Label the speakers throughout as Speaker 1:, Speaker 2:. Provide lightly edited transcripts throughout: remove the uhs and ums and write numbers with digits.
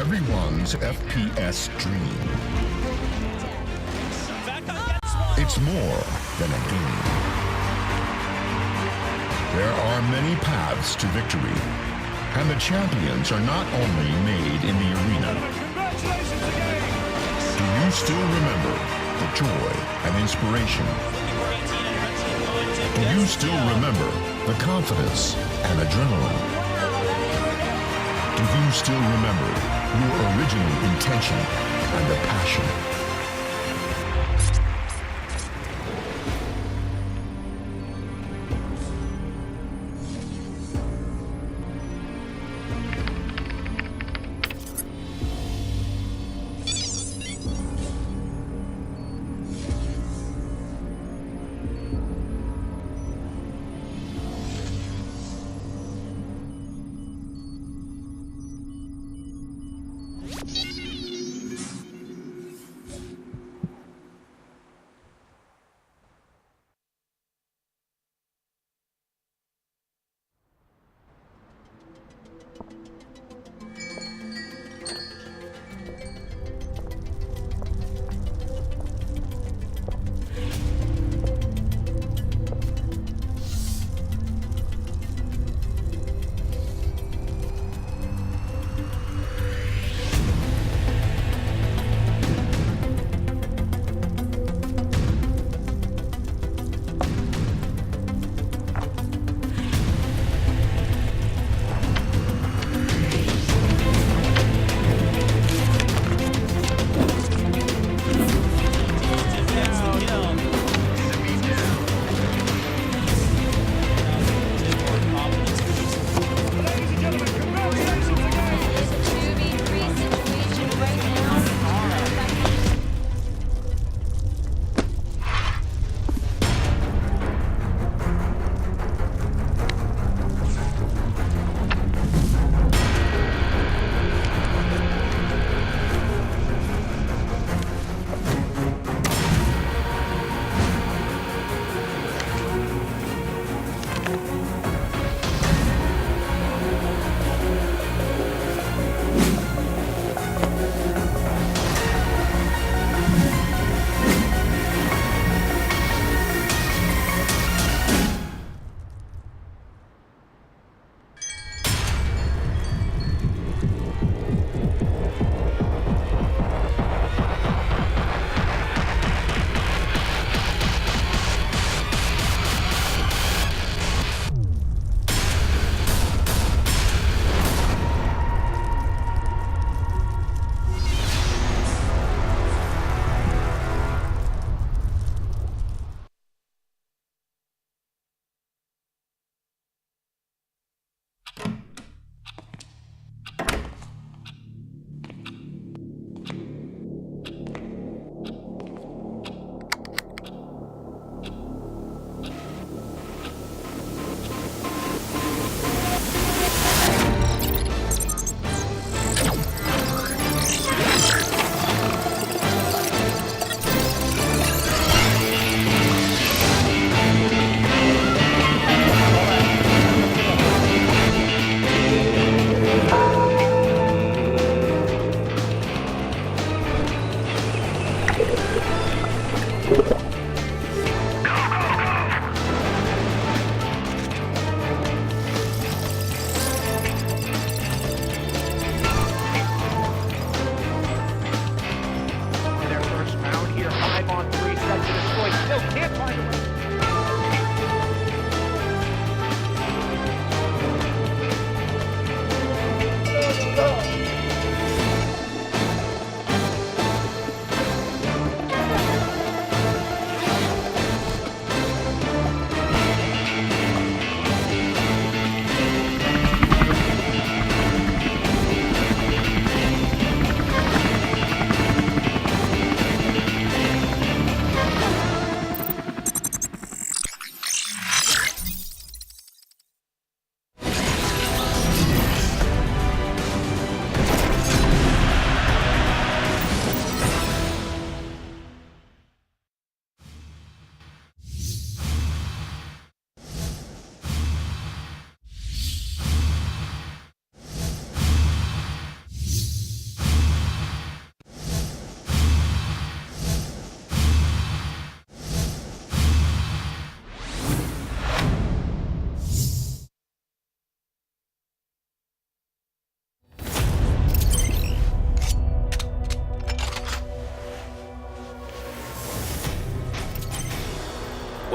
Speaker 1: everyone's FPS dream. It's more than a game. There are many paths to victory, and the champions are not only made in the arena. Do you still remember the joy and inspiration? Do you still remember the confidence and adrenaline? Do you still remember your original intention and the passion?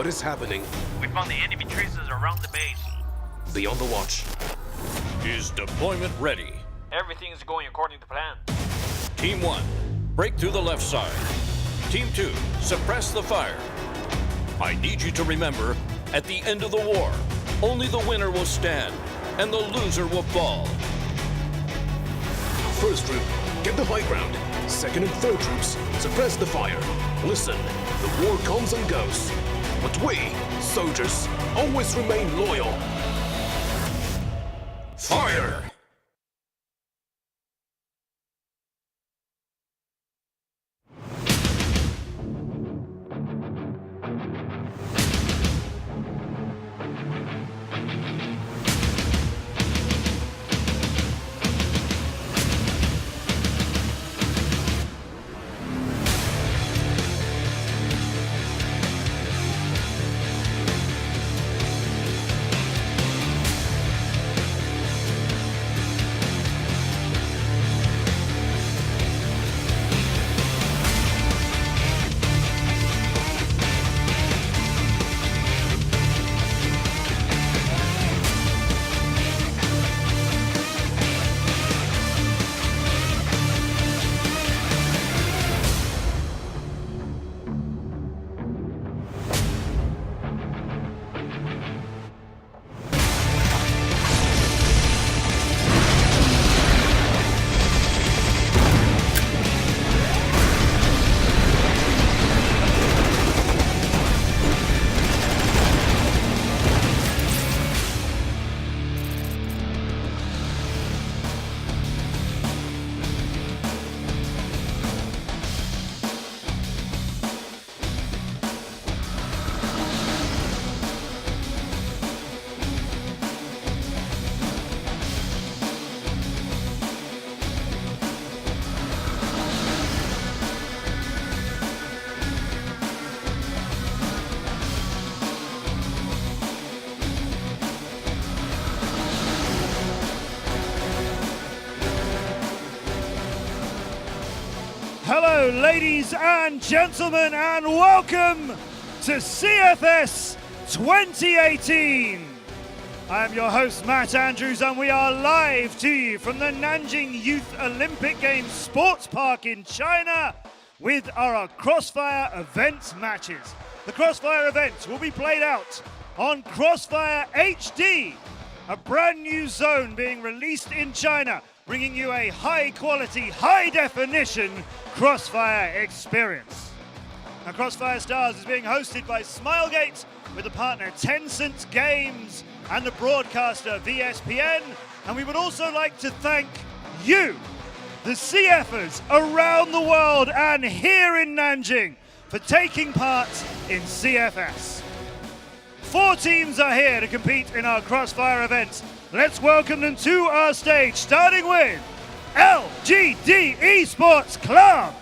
Speaker 2: What is happening?
Speaker 3: We found the enemy traces around the base.
Speaker 2: Be on the watch.
Speaker 4: Is deployment ready?
Speaker 3: Everything is going according to plan.
Speaker 4: Team 1, break through the left side. Team 2, suppress the fire. I need you to remember, at the end of the war, only the winner will stand, and the loser will fall.
Speaker 2: First group, get the high ground. Second and third troops, suppress the fire. Listen, the war comes and goes. But we, soldiers, always remain loyal. Fire!
Speaker 5: Hello, ladies and gentlemen, and welcome to CFS 2018. I'm your host, Matt Andrews, and we are live to you from the Nanjing Youth Olympic Games Sports Park in China with our CROSSFIRE event matches. The CROSSFIRE event will be played out on CROSSFIRE HD, a brand new zone being released in China, bringing you a high-quality, high-definition CROSSFIRE experience. Now, CROSSFIRE Stars is being hosted by Smilegate with the partner Tencent Games and the broadcaster VSPN. And we would also like to thank you, the CFers around the world and here in Nanjing, for taking part in CFS. 4 teams are here to compete in our CROSSFIRE event. Let's welcome them to our stage, starting with LGD Esports Club.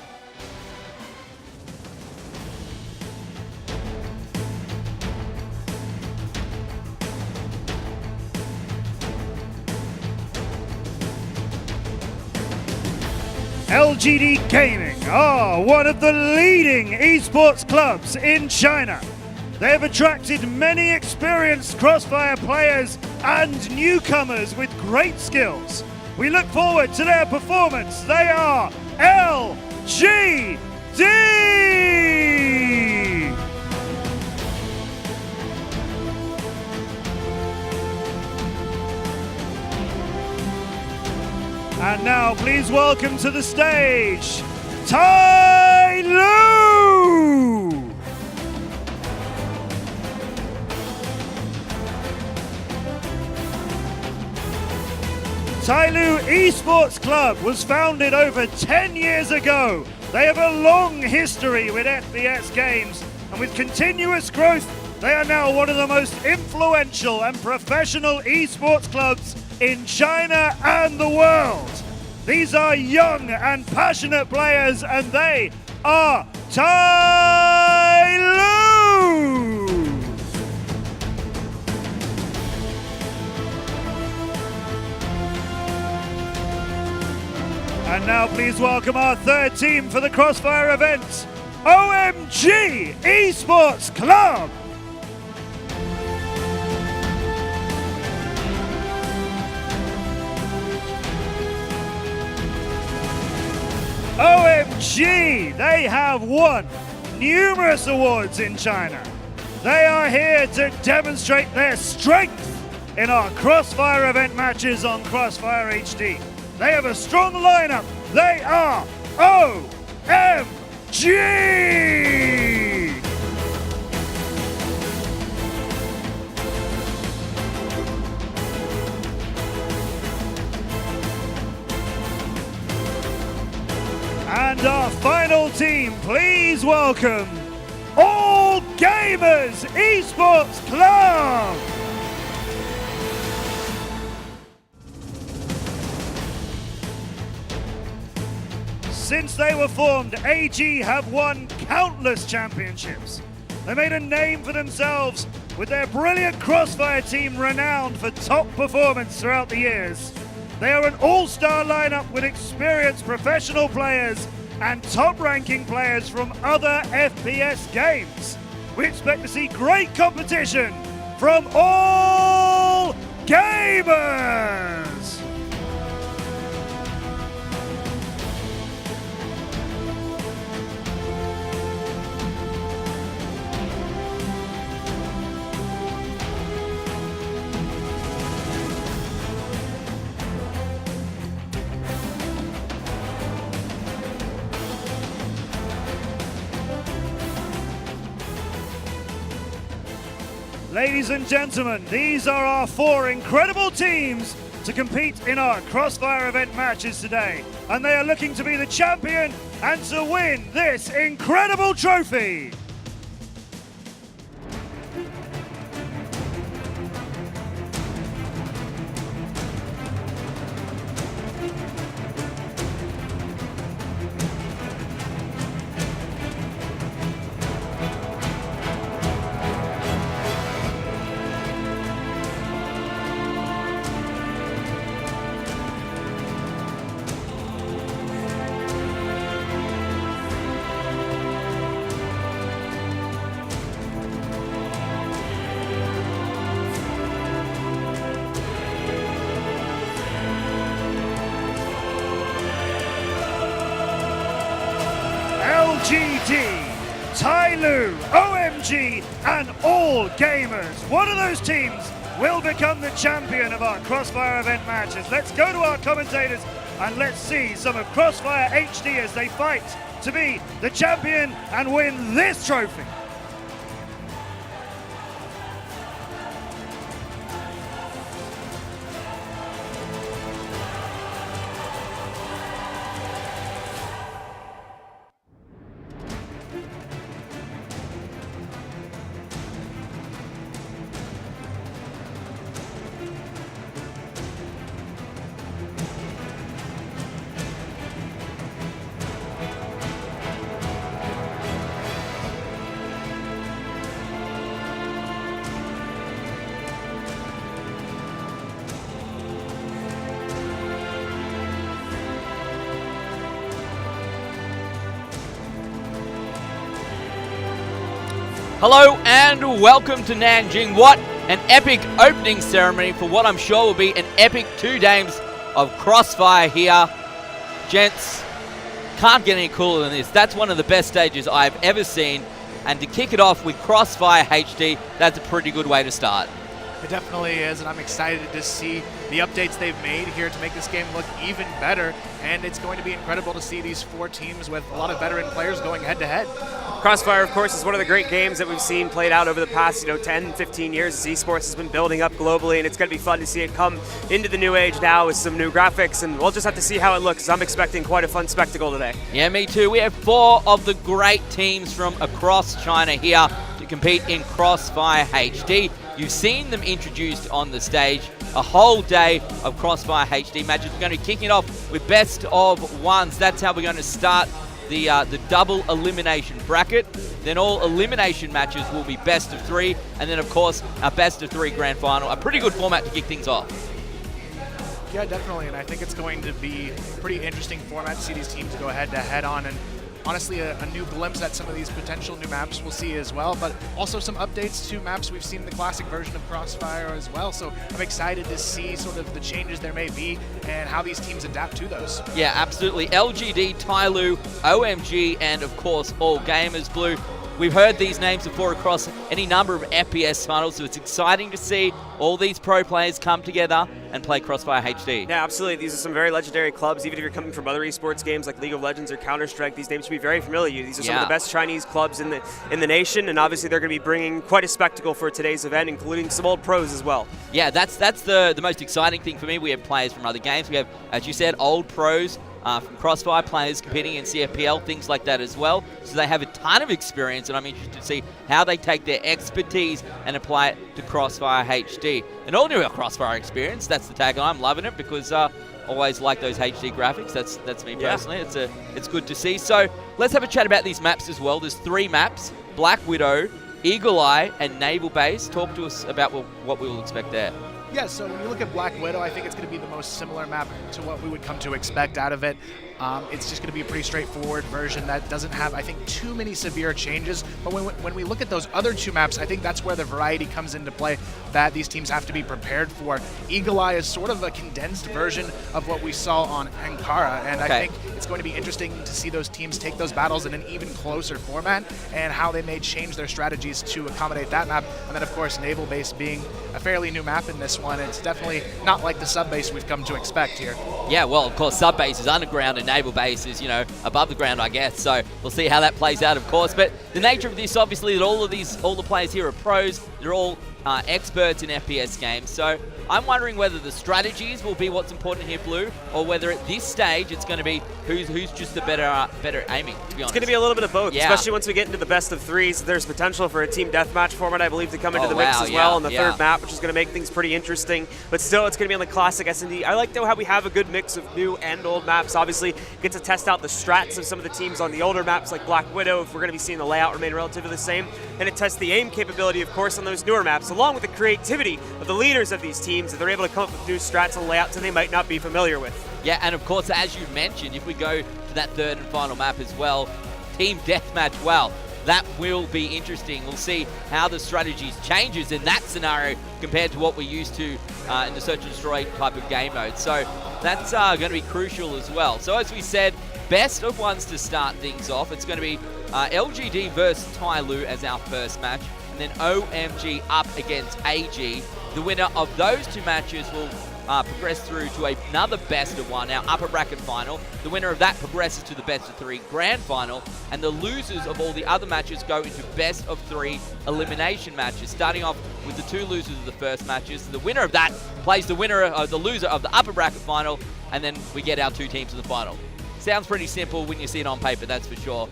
Speaker 5: LGD Gaming are one of the leading esports clubs in China. They have attracted many experienced CROSSFIRE players and newcomers with great skills. We look forward to their performance. They are LGD! And now please welcome to the stage, TYLOO! TYLOO Esports Club was founded over 10 years ago. They have a long history with FPS games, and with continuous growth, they are now one of the most influential and professional esports clubs in China and the world. These are young and passionate players, and they are TYLOO! And now please welcome our third team for the CROSSFIRE event, OMG Esports Club! OMG! They have won numerous awards in China. They are here to demonstrate their strength in our CROSSFIRE event matches on CROSSFIRE HD. They have a strong lineup. They are OMG! And our final team, please welcome All Gamers Esports Club! Since they were formed, AG have won countless championships. They made a name for themselves with their brilliant CROSSFIRE team renowned for top performance throughout the years. They are an all-star lineup with experienced professional players and top-ranking players from other FPS games. We expect to see great competition from All Gamers! Ladies and gentlemen, these are our 4 incredible teams to compete in our CROSSFIRE event matches today. And they are looking to be the champion and to win this incredible trophy. GT, TYLOO, OMG, and All Gamers. One of those teams will become the champion of our CROSSFIRE event matches. Let's go to our commentators and let's see some of CROSSFIRE HD as they fight to be the champion and win this trophy.
Speaker 6: Hello and welcome to Nanjing. What an epic opening ceremony for what I'm sure will be an epic 2 games of CROSSFIRE here. Gents, can't get any cooler than this. That's one of the best stages I've ever seen. And to kick it off with CROSSFIRE HD, that's a pretty good way to start.
Speaker 7: It definitely is, and I'm excited to see the updates they've made here to make this game look even better. And it's going to be incredible to see these 4 teams with a lot of veteran players going head-to-head.
Speaker 8: CROSSFIRE, of course, is one of the great games that we've seen played out over the past 10, 15 years as esports has been building up globally, and it's going to be fun to see it come into the new age now with some new graphics, and we'll just have to see how it looks. I'm expecting quite a fun spectacle today.
Speaker 6: Yeah, me too. We have 4 of the great teams from across China here to compete in CROSSFIRE HD. You've seen them introduced on the stage. A whole day of CROSSFIRE HD matches. We're going to be kicking it off with best of ones. That's how we're going to start the double elimination bracket. Then all elimination matches will be best of 3, and then of course a best of 3 grand final. A pretty good format to kick things off.
Speaker 7: Yeah, definitely, and I think it's going to be a pretty interesting format to see these teams go head-to-head on. And honestly a new glimpse at some of these potential new maps we'll see as well, but also some updates to maps we've seen in the classic version of CROSSFIRE as well. So I'm excited to see sort of the changes there may be and how these teams adapt to those.
Speaker 6: Yeah, absolutely. LGD, TYLOO, OMG, and of course, All Gamers Blue. We've heard these names before across any number of FPS titles, so it's exciting to see all these pro players come together and play CROSSFIRE HD.
Speaker 8: Yeah, absolutely. These are some very legendary clubs. Even if you're coming from other esports games like League of Legends or Counter-Strike, these names should be very familiar to you. These are some of the best Chinese clubs in the nation, and obviously they're going to be bringing quite a spectacle for today's event, including some old pros as well.
Speaker 6: Yeah, that's the most exciting thing for me. We have players from other games. We have, as you said, old pros. From CROSSFIRE players competing in CFPL, things like that as well. So they have a ton of experience, and I'm interested to see how they take their expertise and apply it to CROSSFIRE HD. And all new CROSSFIRE experience, that's the tagline. I'm loving it because always like those HD graphics. That's me personally. It's good to see. So let's have a chat about these maps as well. There's 3 maps: Black Widow, Eagle Eye, and Naval Base. Talk to us about what we will expect there.
Speaker 7: Yeah, so when you look at Black Widow, I think it's going to be the most similar map to what we would come to expect out of it. It's just going to be a pretty straightforward version that doesn't have, I think, too many severe changes. But when we look at those other 2 maps, I think that's where the variety comes into play that these teams have to be prepared for. Eagle Eye is sort of a condensed version of what we saw on Ankara, and I think it's going to be interesting to see those teams take those battles in an even closer format and how they may change their strategies to accommodate that map. And then, of course, Naval Base being a fairly new map in this one. It's definitely not like the sub-base we've come to expect here.
Speaker 6: Yeah, well, of course, sub-base is underground and Naval Base is, above the ground, I guess. So we'll see how that plays out, of course. But the nature of this, obviously, that all the players here are pros. They're all experts in FPS games. So I'm wondering whether the strategies will be what's important here, Blue, or whether at this stage it's going to be who's just the better aiming, to be honest.
Speaker 8: It's going to be a little bit of both, especially once we get into the best of 3s. There's potential for a team deathmatch format, I believe, to come into the mix as well on the 3rd map, which is going to make things pretty interesting. But still, it's going to be on the classic S&D. I like, though, how we have a good mix of new and old maps. Obviously, get to test out the strats of some of the teams on the older maps, like Black Widow, if we're going to be seeing the layout remain relatively the same. And it tests the aim capability, of course, on those newer maps, along with the creativity of the leaders of these teams, that they're able to come up with new strats and layouts that they might not be familiar with.
Speaker 6: Yeah, and of course, as you mentioned, if we go to that 3rd and final map as well, Team Deathmatch, well, that will be interesting. We'll see how the strategies changes in that scenario compared to what we're used to in the Search and Destroy type of game mode. So that's going to be crucial as well. So as we said, best of 1s to start things off. It's going to be LGD versus TYLOO as our first match, and then OMG up against AG. The winner of those 2 matches will progress through to another best of 1, our upper bracket final. The winner of that progresses to the best of 3 grand final, and the losers of all the other matches go into best of 3 elimination matches, starting off with the 2 losers of the first matches. The winner of that plays the loser of the upper bracket final, and then we get our 2 teams in the final. Sounds pretty simple when you see it on paper, that's for sure.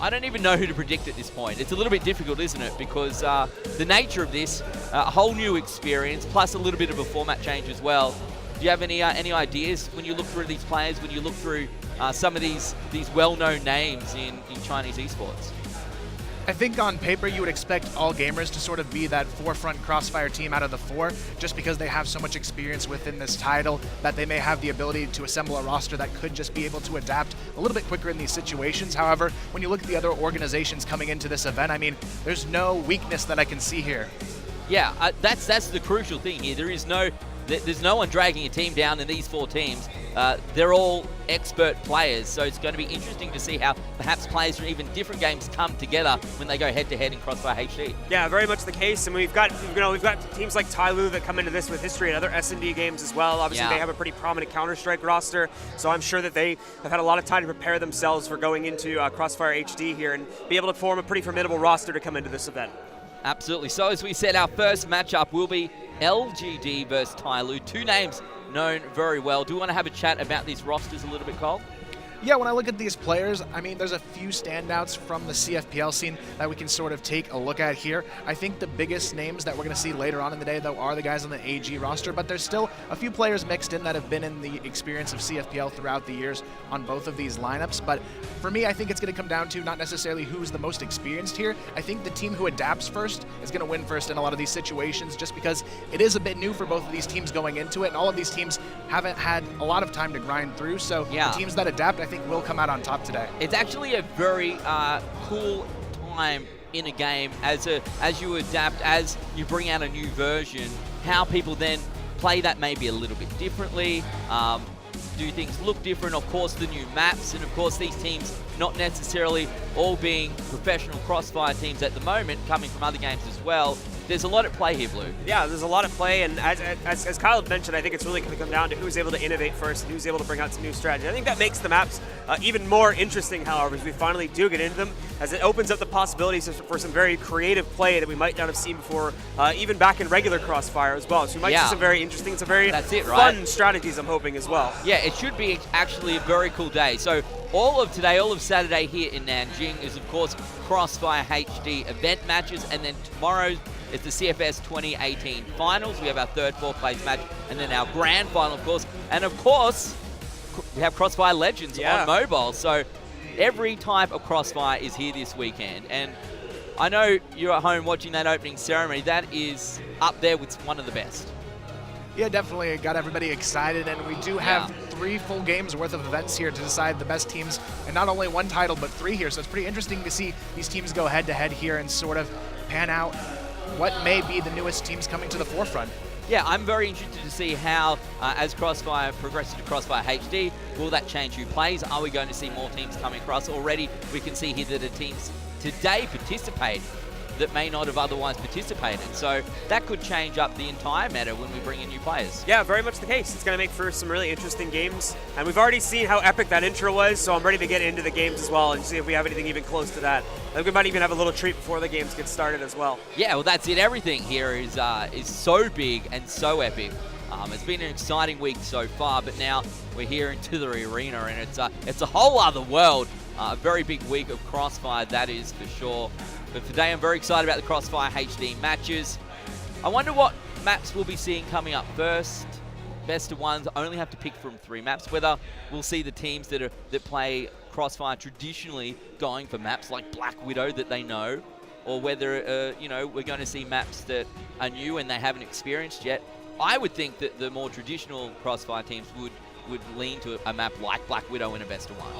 Speaker 6: I don't even know who to predict at this point. It's a little bit difficult, isn't it? Because the nature of this, a whole new experience, plus a little bit of a format change as well. Do you have any ideas when you look through these players, when you look through some of these well-known names in Chinese esports?
Speaker 7: I think on paper you would expect All Gamers to sort of be that forefront CROSSFIRE team out of the 4, just because they have so much experience within this title that they may have the ability to assemble a roster that could just be able to adapt a little bit quicker in these situations. However, when you look at the other organizations coming into this event, I mean, there's no weakness that I can see here.
Speaker 6: Yeah, that's the crucial thing here. There's no one dragging a team down in these 4 teams. They're all expert players, so it's going to be interesting to see how perhaps players from even different games come together when they go head-to-head in CROSSFIRE HD.
Speaker 8: Yeah, very much the case, and we've got teams like TYLOO that come into this with history and other S&D games as well. Obviously, they have a pretty prominent Counter-Strike roster, so I'm sure that they have had a lot of time to prepare themselves for going into CROSSFIRE HD here and be able to form a pretty formidable roster to come into this event.
Speaker 6: Absolutely. So as we said, our first matchup will be LGD versus TYLOO. 2 names known very well. Do you want to have a chat about these rosters a little bit, Cole?
Speaker 7: Yeah, when I look at these players, I mean, there's a few standouts from the CFPL scene that we can sort of take a look at here. I think the biggest names that we're going to see later on in the day, though, are the guys on the AG roster, but there's still a few players mixed in that have been in the experience of CFPL throughout the years on both of these lineups. But for me, I think it's going to come down to not necessarily who's the most experienced here. I think the team who adapts first is going to win first in a lot of these situations, just because it is a bit new for both of these teams going into it, and all of these teams haven't had a lot of time to grind through. So the teams that adapt, I think will come out on top today.
Speaker 6: It's actually a very cool time in a game as you adapt, as you bring out a new version, how people then play that maybe a little bit differently, do things look different, of course the new maps, and of course these teams not necessarily all being professional Crossfire teams at the moment, coming from other games as well. There's a lot at play here, Blue.
Speaker 8: Yeah, there's a lot at play, and as Kyle mentioned, I think it's really going to come down to who's able to innovate first and who's able to bring out some new strategy. I think that makes the maps even more interesting, however, as we finally do get into them, as it opens up the possibilities for some very creative play that we might not have seen before, even back in regular Crossfire as well. So we might see some very interesting, some very fun strategies, I'm hoping, as well.
Speaker 6: Yeah, it should be actually a very cool day. So all of today, all of Saturday here in Nanjing is, of course, Crossfire HD event matches, and then tomorrow it's the CFS 2018 finals. We have our third, fourth place match, and then our grand final, of course. And of course, we have Crossfire Legends on mobile. So every type of Crossfire is here this weekend. And I know you're at home watching that opening ceremony. That is up there with one of the best.
Speaker 7: Yeah, definitely got everybody excited, and we do have 3 full games worth of events here to decide the best teams, and not only one title, but 3 here. So it's pretty interesting to see these teams go head-to-head here and sort of pan out what may be the newest teams coming to the forefront.
Speaker 6: Yeah, I'm very interested to see how, as Crossfire progresses to Crossfire HD, will that change who plays? Are we going to see more teams coming across? Already, we can see here that the teams today participate that may not have otherwise participated. So that could change up the entire meta when we bring in new players.
Speaker 8: Yeah, very much the case. It's going to make for some really interesting games. And we've already seen how epic that intro was, so I'm ready to get into the games as well and see if we have anything even close to that. I think we might even have a little treat before the games get started as well.
Speaker 6: Yeah, well, that's it. Everything here is so big and so epic. It's been an exciting week so far, but now we're here into the arena, and it's a whole other world. A very big week of Crossfire, that is for sure. But today I'm very excited about the Crossfire HD matches. I wonder what maps we'll be seeing coming up first. Best of ones, only have to pick from 3 maps. Whether we'll see the teams that play Crossfire traditionally going for maps like Black Widow that they know, or whether we're going to see maps that are new and they haven't experienced yet. I would think that the more traditional Crossfire teams would lean to a map like Black Widow in a best of one.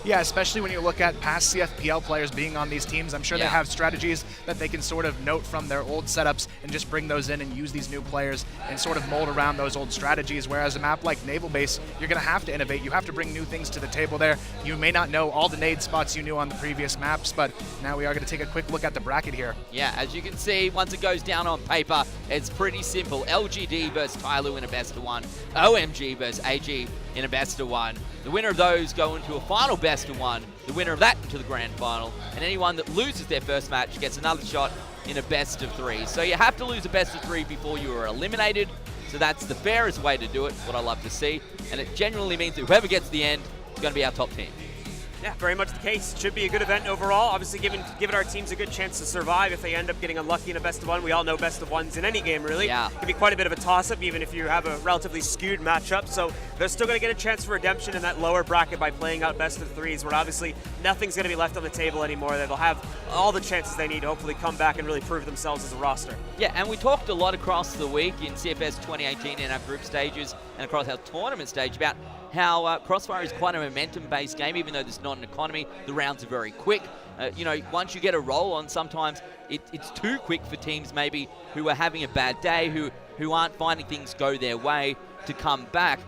Speaker 7: Yeah, especially when you look at past CFPL players being on these teams. I'm sure they have strategies that they can sort of note from their old setups and just bring those in and use these new players and sort of mold around those old strategies. Whereas a map like Naval Base, you're going to have to innovate. You have to bring new things to the table there. You may not know all the nade spots you knew on the previous maps, but now we are going to take a quick look at the bracket here.
Speaker 6: Yeah, as you can see, once it goes down on paper, it's pretty simple. LGD versus TYLOO in a best of one. OMG versus AG in a best of one. The winner of those go into a final best of one. The winner of that into the grand final. And anyone that loses their first match gets another shot in a best of 3. So you have to lose a best of 3 before you are eliminated. So that's the fairest way to do it, what I love to see. And it genuinely means that whoever gets to the end is going to be our top team.
Speaker 8: Yeah, very much the case. Should be a good event overall. Obviously, giving our teams a good chance to survive if they end up getting unlucky in a best of one. We all know best of ones in any game, really.
Speaker 6: Yeah.
Speaker 8: It can be quite a bit of a toss-up, even if you have a relatively skewed matchup. So they're still going to get a chance for redemption in that lower bracket by playing out best of 3s, where obviously nothing's going to be left on the table anymore. They'll have all the chances they need to hopefully come back and really prove themselves as a roster.
Speaker 6: Yeah, and we talked a lot across the week in CFS 2018 in our group stages and across our tournament stage about how Crossfire is quite a momentum-based game, even though there's not an economy. The rounds are very quick. Once you get a roll on, sometimes it's too quick for teams maybe who are having a bad day, who aren't finding things go their way to come back.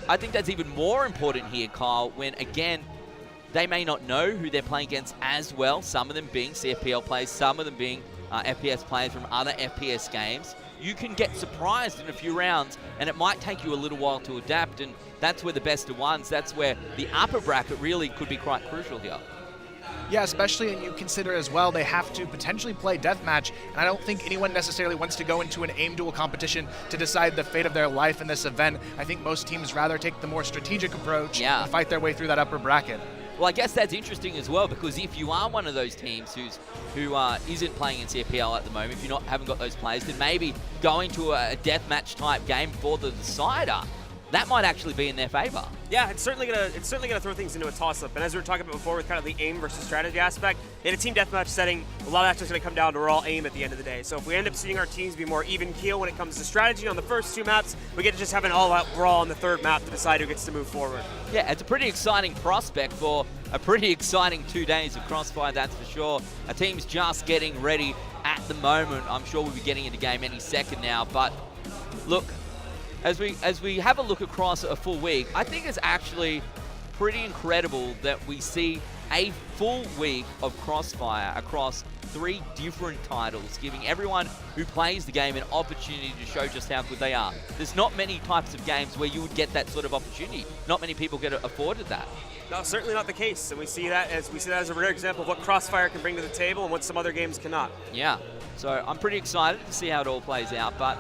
Speaker 6: I think that's even more important here, Kyle, when, again, they may not know who they're playing against as well, some of them being CFPL players, some of them being FPS players from other FPS games. You can get surprised in a few rounds, and it might take you a little while to adapt, and that's where the best of ones, that's where the upper bracket really could be quite crucial here.
Speaker 7: Yeah, especially, and you consider as well, they have to potentially play deathmatch, and I don't think anyone necessarily wants to go into an aim duel competition to decide the fate of their life in this event. I think most teams rather take the more strategic approach and fight their way through that upper bracket.
Speaker 6: Well, I guess that's interesting as well, because if you are one of those teams who isn't playing in CFPL at the moment, if you haven't got those players, then maybe going to a deathmatch type game for the decider that might actually be in their favor.
Speaker 8: Yeah, it's certainly gonna throw things into a toss-up. And as we were talking about before, with kind of the aim versus strategy aspect, in a team deathmatch setting, a lot of that's just gonna come down to raw aim at the end of the day. So if we end up seeing our teams be more even keel when it comes to strategy on the first 2 maps, we get to just have an all-out brawl on the 3rd map to decide who gets to move forward.
Speaker 6: Yeah, it's a pretty exciting prospect for a pretty exciting 2 days of Crossfire, that's for sure. Our team's just getting ready at the moment. I'm sure we'll be getting into game any second now, but look, as we have a look across a full week, I think it's actually pretty incredible that we see a full week of Crossfire across 3 different titles, giving everyone who plays the game an opportunity to show just how good they are. There's not many types of games where you would get that sort of opportunity. Not many people get afforded that.
Speaker 8: No, certainly not the case, and we see that as a rare example of what Crossfire can bring to the table and what some other games cannot.
Speaker 6: Yeah, so I'm pretty excited to see how it all plays out, but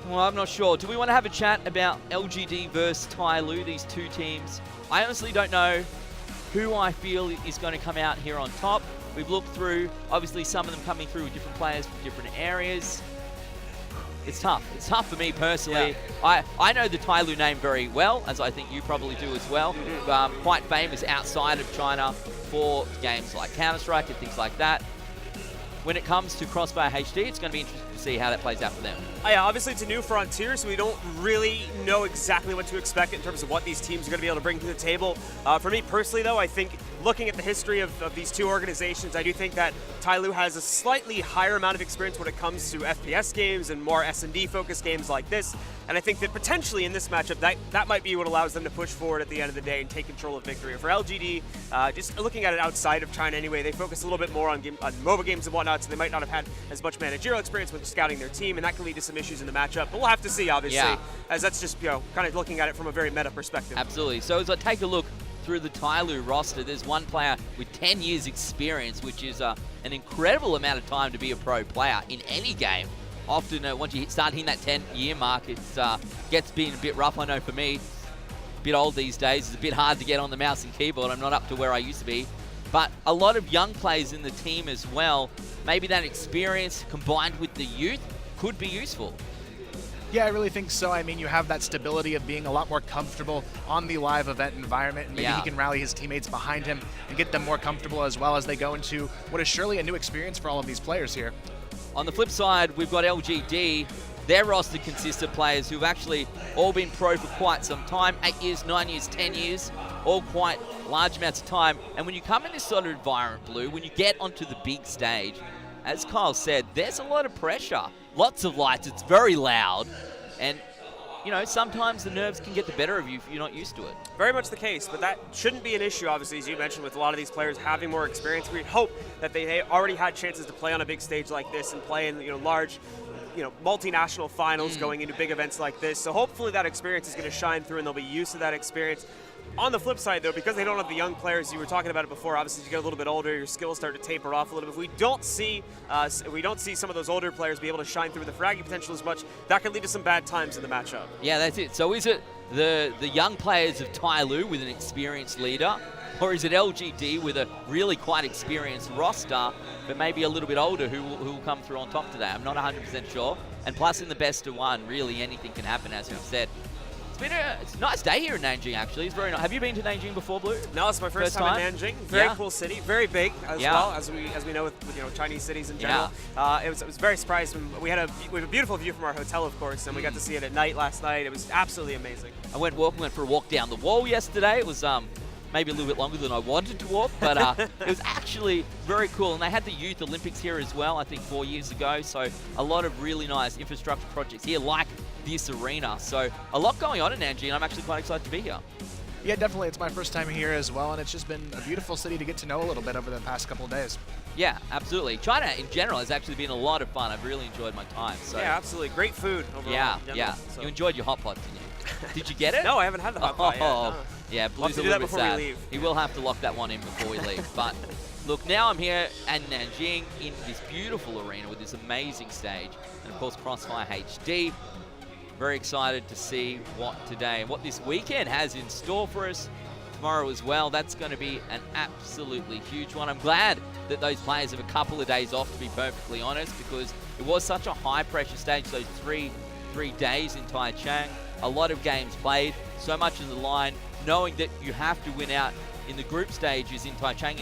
Speaker 6: well, I'm not sure. Do we want to have a chat about LGD versus TYLOO, these 2 teams? I honestly don't know who I feel is going to come out here on top. We've looked through, obviously some of them coming through with different players from different areas. It's tough. It's tough for me personally. Yeah. I know the TYLOO name very well, as I think you probably do as well. Quite famous outside of China for games like Counter-Strike and things like that. When it comes to Crossfire HD, it's going to be interesting to see how that plays out for them.
Speaker 8: Yeah, obviously it's a new frontier, so we don't really know exactly what to expect in terms of what these teams are going to be able to bring to the table. For me personally, though, I think looking at the history of these 2 organizations, I do think that TYLOO has a slightly higher amount of experience when it comes to FPS games and more S&D focused games like this. And I think that potentially in this matchup, that might be what allows them to push forward at the end of the day and take control of victory. For LGD, just looking at it outside of China anyway, they focus a little bit more on MOBA games and whatnot, so they might not have had as much managerial experience with scouting their team, and that can lead to some issues in the matchup. But we'll have to see, obviously, as that's just kind of looking at it from a very meta perspective.
Speaker 6: Absolutely. So as I take a look through the TYLOO roster, there's one player with 10 years experience, which is an incredible amount of time to be a pro player in any game. Often, once you start hitting that 10-year mark, it gets being a bit rough. I know for me, a bit old these days. It's a bit hard to get on the mouse and keyboard. I'm not up to where I used to be. But a lot of young players in the team as well. Maybe that experience combined with the youth could be useful.
Speaker 7: Yeah, I really think so. I mean, you have that stability of being a lot more comfortable on the live event environment, and maybe he can rally his teammates behind him and get them more comfortable as well as they go into what is surely a new experience for all of these players here.
Speaker 6: On the flip side, we've got LGD. Their roster consists of players who've actually all been pro for quite some time, 8 years, 9 years, 10 years, all quite large amounts of time. And when you come in this sort of environment, Blue, when you get onto the big stage, as Kyle said, there's a lot of pressure. Lots of lights, it's very loud, and sometimes the nerves can get the better of you if you're not used to it.
Speaker 8: Very much the case, but that shouldn't be an issue, obviously, as you mentioned, with a lot of these players having more experience. We'd hope that they already had chances to play on a big stage like this and play in large, multinational finals going into big events like this. So hopefully that experience is going to shine through and they'll be used to that experience. On the flip side, though, because they don't have the young players, you were talking about it before, obviously as you get a little bit older, your skills start to taper off a little bit. If we don't see some of those older players be able to shine through the fragging potential as much, that can lead to some bad times in the matchup.
Speaker 6: Yeah, that's it. So is it the young players of TYLOO with an experienced leader, or is it LGD with a really quite experienced roster, but maybe a little bit older who will come through on top today? I'm not 100% sure. And plus in the best of one, really anything can happen, as we've said. It's a nice day here in Nanjing, actually. It's very nice. Have you been to Nanjing before, Blue?
Speaker 8: No, it's my first time in Nanjing. Very cool city, very big as well, as we know with Chinese cities in general. It was very surprising. We have a beautiful view from our hotel, of course, and we got to see it at night last night. It was absolutely amazing.
Speaker 6: I went for a walk down the wall yesterday. It was maybe a little bit longer than I wanted to walk, but it was actually very cool. And they had the Youth Olympics here as well, I think 4 years ago. So a lot of really nice infrastructure projects here, like this arena. So a lot going on in Nanjing. I'm actually quite excited to be here.
Speaker 7: Yeah, definitely. It's my first time here as well, and it's just been a beautiful city to get to know a little bit over the past couple of days.
Speaker 6: Yeah, absolutely. China in general has actually been a lot of fun. I've really enjoyed my time. So
Speaker 8: yeah, absolutely. Great food overall.
Speaker 6: Yeah. So. You enjoyed your hot pot, didn't you? Did you get it?
Speaker 8: No, I haven't had the hot pot yet. No.
Speaker 6: Yeah, Blue's a little bit sad. He will have to lock that one in before we leave. But look, now I'm here at Nanjing in this beautiful arena with this amazing stage, and of course Crossfire HD. Very excited to see what this weekend has in store for us. Tomorrow as well, that's going to be an absolutely huge one. I'm glad that those players have a couple of days off, to be perfectly honest, because it was such a high pressure stage, those three days in Taichung. a lot of games played, so much on the line, knowing that you have to win out in the group stages in Taichung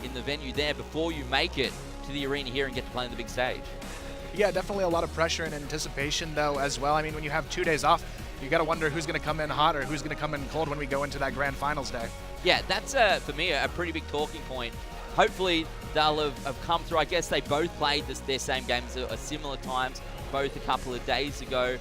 Speaker 6: in the venue there before you make it to the arena here and get to play on the big stage.
Speaker 7: Yeah, definitely a lot of pressure and anticipation though as well. I mean, when you have 2 days off, you got to wonder who's going to come in hot or who's going to come in cold when we go into that grand finals day.
Speaker 6: Yeah, that's for me a pretty big talking point. Hopefully they'll have come through. I guess they both played their same games at similar times, both a couple of days ago.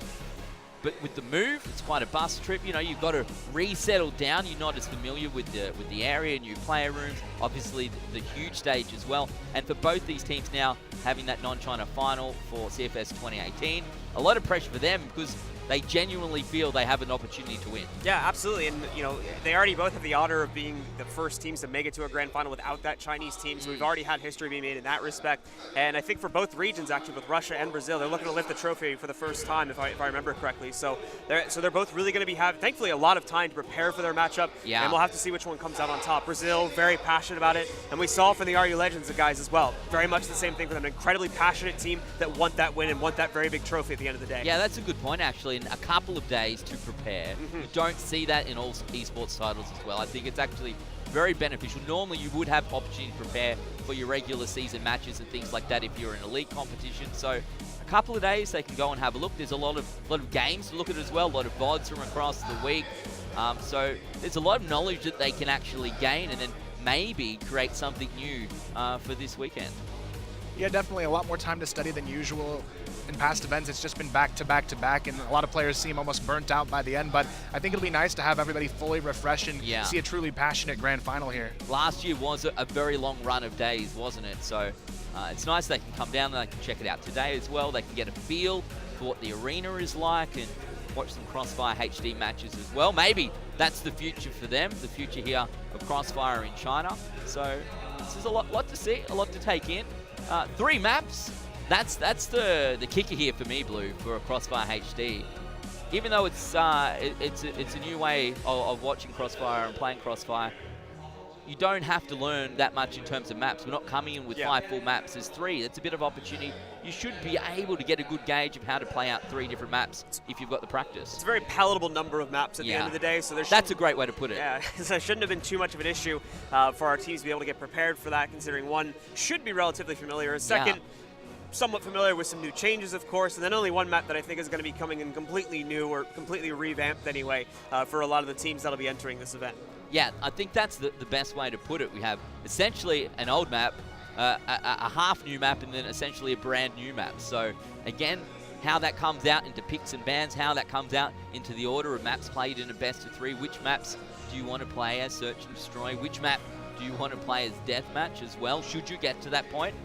Speaker 6: But with the move, it's quite a bus trip. You know, you've got to resettle down. You're not as familiar with the area, new player rooms, obviously the huge stage as well. And for both these teams now having that non-China final for CFS 2018, a lot of pressure for them because they genuinely feel they have an opportunity to win.
Speaker 8: Yeah, absolutely. And, you know, they already both have the honor of being the first teams to make it to a grand final without that Chinese team. So we've already had history being made in that respect. And I think for both regions, actually, with Russia and Brazil, they're looking to lift the trophy for the first time, if I remember correctly. So they're both really going to be having, thankfully, a lot of time to prepare for their matchup.
Speaker 6: Yeah.
Speaker 8: And we'll have to see which one comes out on top. Brazil, very passionate about it. And we saw from the RU Legends, the guys as well. Very much the same thing for them. An incredibly passionate team that want that win and want that very big trophy at the end of the day.
Speaker 6: Yeah, that's a good point, actually. And a couple of days to prepare. You don't see that in all esports titles as well. I think it's actually very beneficial. Normally you would have opportunity to prepare for your regular season matches and things like that if you're in a league competition. So a couple of days they can go and have a look. There's a lot of games to look at as well, a lot of VODs from across the week. So there's a lot of knowledge that they can actually gain and then maybe create something new for this weekend.
Speaker 7: Yeah, definitely a lot more time to study than usual. In past events, it's just been back to back to back, and a lot of players seem almost burnt out by the end, but I think it'll be nice to have everybody fully refreshed and see a truly passionate grand final here. Last
Speaker 6: year was a very long run of days, wasn't it? So it's nice they can come down and they can check it out today as well. They can get a feel for what the arena is like and watch some CROSSFIRE HD matches as well. Maybe that's the future for them, the future here of CROSSFIRE in China. So this is a lot to see, a lot to take in. 3 maps. That's the kicker here for me, Blue, for a CROSSFIRE HD. Even though it's a new way of watching CROSSFIRE and playing CROSSFIRE, you don't have to learn that much in terms of maps. We're not coming in with 5 full maps. There's 3. That's a bit of opportunity. You should be able to get a good gauge of how to play out 3 different maps if you've got the practice.
Speaker 8: It's a very palatable number of maps at the end of the day. So
Speaker 6: that's a great way to put it.
Speaker 8: Yeah, so it shouldn't have been too much of an issue for our teams to be able to get prepared for that, considering one should be relatively familiar. Second, somewhat familiar with some new changes, of course, and then only one map that I think is going to be coming in completely new or completely revamped anyway for a lot of the teams that'll be entering this event.
Speaker 6: Yeah, I think that's the best way to put it. We have essentially an old map, a half new map, and then essentially a brand new map. So again, how that comes out into picks and bans, how that comes out into the order of maps played in a best of 3. Which maps do you want to play as Search and Destroy? Which map do you want to play as Deathmatch as well, should you get to that point?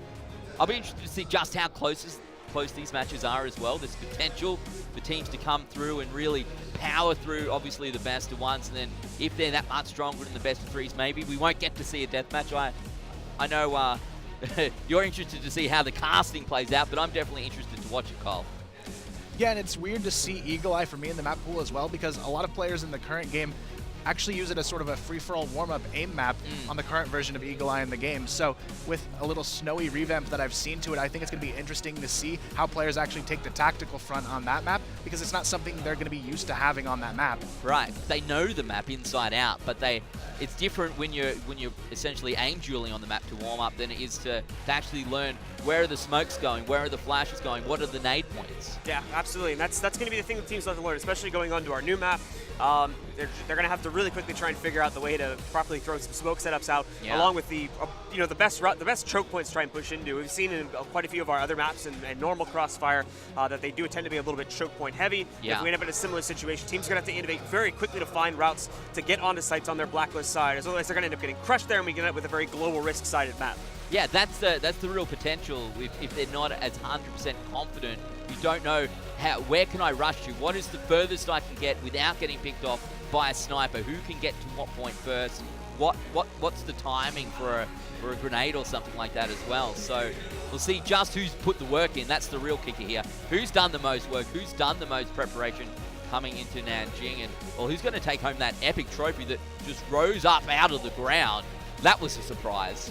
Speaker 6: I'll be interested to see just how close these matches are as well. There's potential for teams to come through and really power through, obviously, the best of 1s, and then if they're that much stronger in the best of 3s, maybe we won't get to see a deathmatch. I know you're interested to see how the casting plays out, but I'm definitely interested to watch it, Kyle.
Speaker 7: Yeah, and it's weird to see Eagle Eye for me in the map pool as well, because a lot of players in the current game actually use it as sort of a free-for-all warm-up aim map on the current version of Eagle Eye in the game. So with a little snowy revamp that I've seen to it, I think it's going to be interesting to see how players actually take the tactical front on that map, because it's not something they're going to be used to having on that map.
Speaker 6: Right. They know the map inside out, but it's different when you're essentially aim dueling on the map to warm up than it is to actually learn where are the smokes going, where are the flashes going, what are the nade points.
Speaker 8: Yeah, absolutely, and that's going to be the thing that teams have to learn, especially going on to our new map. They're going to have to really quickly try and figure out the way to properly throw some smoke setups out, along with the best choke points to try and push into. We've seen in quite a few of our other maps and normal CROSSFIRE that they do tend to be a little bit choke point heavy. If we end up in a similar situation, teams are going to have to innovate very quickly to find routes to get onto sites on their blacklist side, otherwise they're going to end up getting crushed there, and we get up with a very global risk-sided map.
Speaker 6: Yeah, that's the real potential. If they're not as 100% confident, you don't know where can I rush to? What is the furthest I can get without getting picked off by a sniper? Who can get to what point first? What's the timing for a grenade or something like that as well? So we'll see just who's put the work in. That's the real kicker here. Who's done the most work? Who's done the most preparation coming into Nanjing? And who's going to take home that epic trophy that just rose up out of the ground? That was a surprise.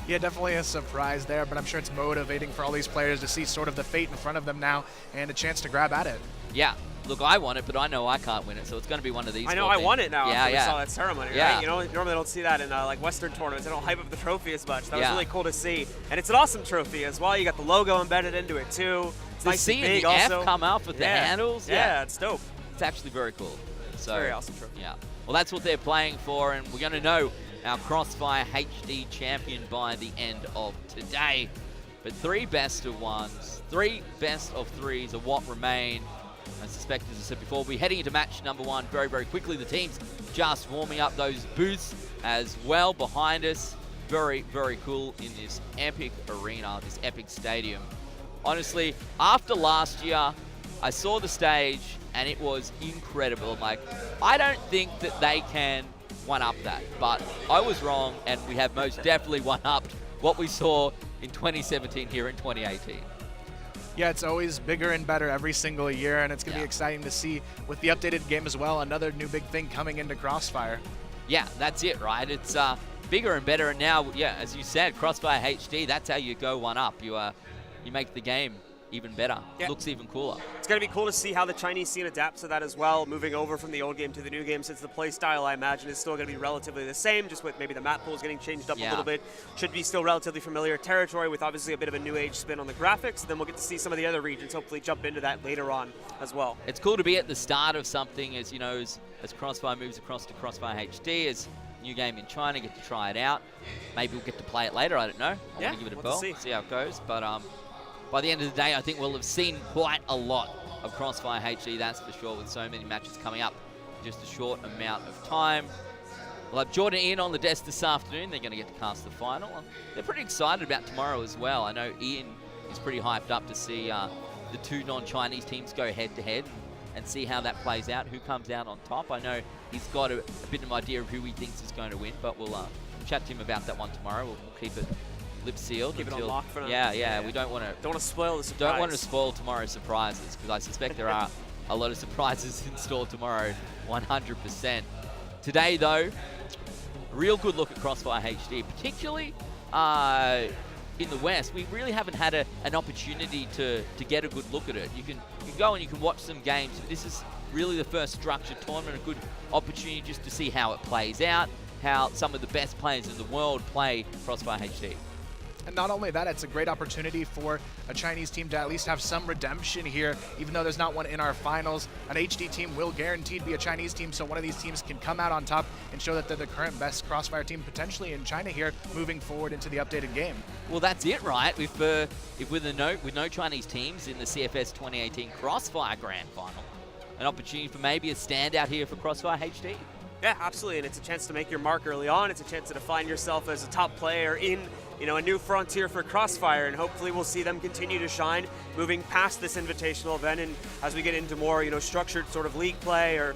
Speaker 7: Yeah, definitely a surprise there, but I'm sure it's motivating for all these players to see sort of the fate in front of them now and a chance to grab at it.
Speaker 6: Yeah. Look, I want it, but I know I can't win it, so it's going to be one of these.
Speaker 8: I know I want it now
Speaker 6: Yeah,
Speaker 8: after
Speaker 6: yeah.
Speaker 8: we saw that ceremony,
Speaker 6: Yeah.
Speaker 8: right? You know, normally I don't see that in like Western tournaments. They don't hype up the trophy as much. That was
Speaker 6: Yeah.
Speaker 8: really cool to see. And it's an awesome trophy as well. You got the logo embedded into it too. It's
Speaker 6: To
Speaker 8: nice
Speaker 6: see
Speaker 8: and big
Speaker 6: the
Speaker 8: also.
Speaker 6: F come up with the handles.
Speaker 8: Yeah, it's dope.
Speaker 6: It's actually very cool. So,
Speaker 8: Very awesome trophy.
Speaker 6: Yeah. Well, that's what they're playing for, and we're going to know our CROSSFIRE HD champion by the end of today. But 3 best of 1s, 3 best of 3s are what remain. I suspect, as I said before, we'll be heading into match number 1 very, very quickly. The team's just warming up those booths as well behind us. Very, very cool in this epic arena, this epic stadium. Honestly, after last year, I saw the stage and it was incredible. Like, I don't think that they can one-up that, but I was wrong, and we have most definitely one-upped what we saw in 2017 here in 2018.
Speaker 7: Yeah, it's always bigger and better every single year, and it's going to be exciting to see with the updated game as well, another new big thing coming into CROSSFIRE.
Speaker 6: Yeah, that's it, right? It's bigger and better, and now, yeah, as you said, CROSSFIRE HD, that's how you go one up. You make the game even better.
Speaker 8: Yeah.
Speaker 6: Looks even cooler.
Speaker 8: It's going to be cool to see how the Chinese scene adapts to that as well, moving over from the old game to the new game, since the play style, I imagine, is still going to be relatively the same, just with maybe the map pools getting changed up a little bit. Should be still relatively familiar territory with obviously a bit of a new age spin on the graphics. Then we'll get to see some of the other regions hopefully jump into that later on as well.
Speaker 6: It's cool to be at the start of something, as you know, as CROSSFIRE moves across to CROSSFIRE HD, as new game in China, get to try it out. Maybe we'll get to play it later, I don't know. I want to give it a
Speaker 8: we'll
Speaker 6: bell,
Speaker 8: see
Speaker 6: how it goes. But by the end of the day, I think we'll have seen quite a lot of CROSSFIRE HD, that's for sure, with so many matches coming up in just a short amount of time. We'll have Jordan Ian on the desk this afternoon. They're going to get to cast the final. They're pretty excited about tomorrow as well. I know Ian is pretty hyped up to see the 2 non-Chinese teams go head-to-head and see how that plays out, who comes out on top. I know he's got a bit of an idea of who he thinks is going to win, but we'll chat to him about that one tomorrow. We'll keep it lip sealed.
Speaker 8: Keep it on lock for now.
Speaker 6: Yeah. We don't want to
Speaker 8: spoil the surprise.
Speaker 6: Don't want to spoil tomorrow's surprises, because I suspect there are a lot of surprises in store tomorrow, 100%. Today, though, a real good look at CROSSFIRE HD, particularly in the West. We really haven't had an opportunity to get a good look at it. You can go and you can watch some games, but this is really the first structured tournament, a good opportunity just to see how it plays out, how some of the best players in the world play CROSSFIRE HD.
Speaker 7: And not only that, it's a great opportunity for a Chinese team to at least have some redemption here, even though there's not one in our finals. An HD team will guaranteed be a Chinese team, so one of these teams can come out on top and show that they're the current best CROSSFIRE team potentially in China here, moving forward into the updated game.
Speaker 6: Well, that's it, right? If with no Chinese teams in the CFS 2018 CROSSFIRE Grand Final, an opportunity for maybe a standout here for CROSSFIRE HD.
Speaker 8: Yeah, absolutely, and it's a chance to make your mark early on. It's a chance to define yourself as a top player in, a new frontier for CROSSFIRE, and hopefully we'll see them continue to shine, moving past this invitational event, and as we get into more, structured sort of league play or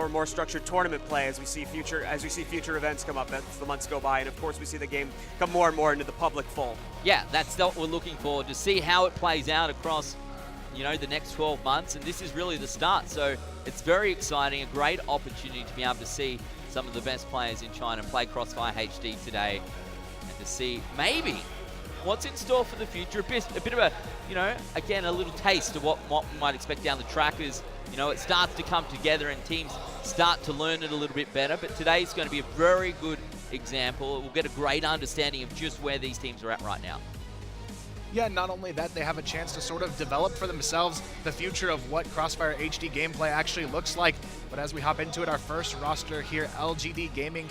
Speaker 8: more structured tournament play, as we see future events come up as the months go by, and of course we see the game come more and more into the public fold.
Speaker 6: Yeah, that's what we're looking for, to see how it plays out across the next 12 months, and this is really the start. So it's very exciting, a great opportunity to be able to see some of the best players in China play CROSSFIRE HD today, and to see maybe what's in store for the future. A bit of a, again, a little taste of what we might expect down the track as, it starts to come together and teams start to learn it a little bit better. But today's going to be a very good example. We'll get a great understanding of just where these teams are at right now.
Speaker 7: Yeah, not only that, they have a chance to sort of develop for themselves the future of what CROSSFIRE HD gameplay actually looks like. But as we hop into it, our first roster here, LGD Gaming,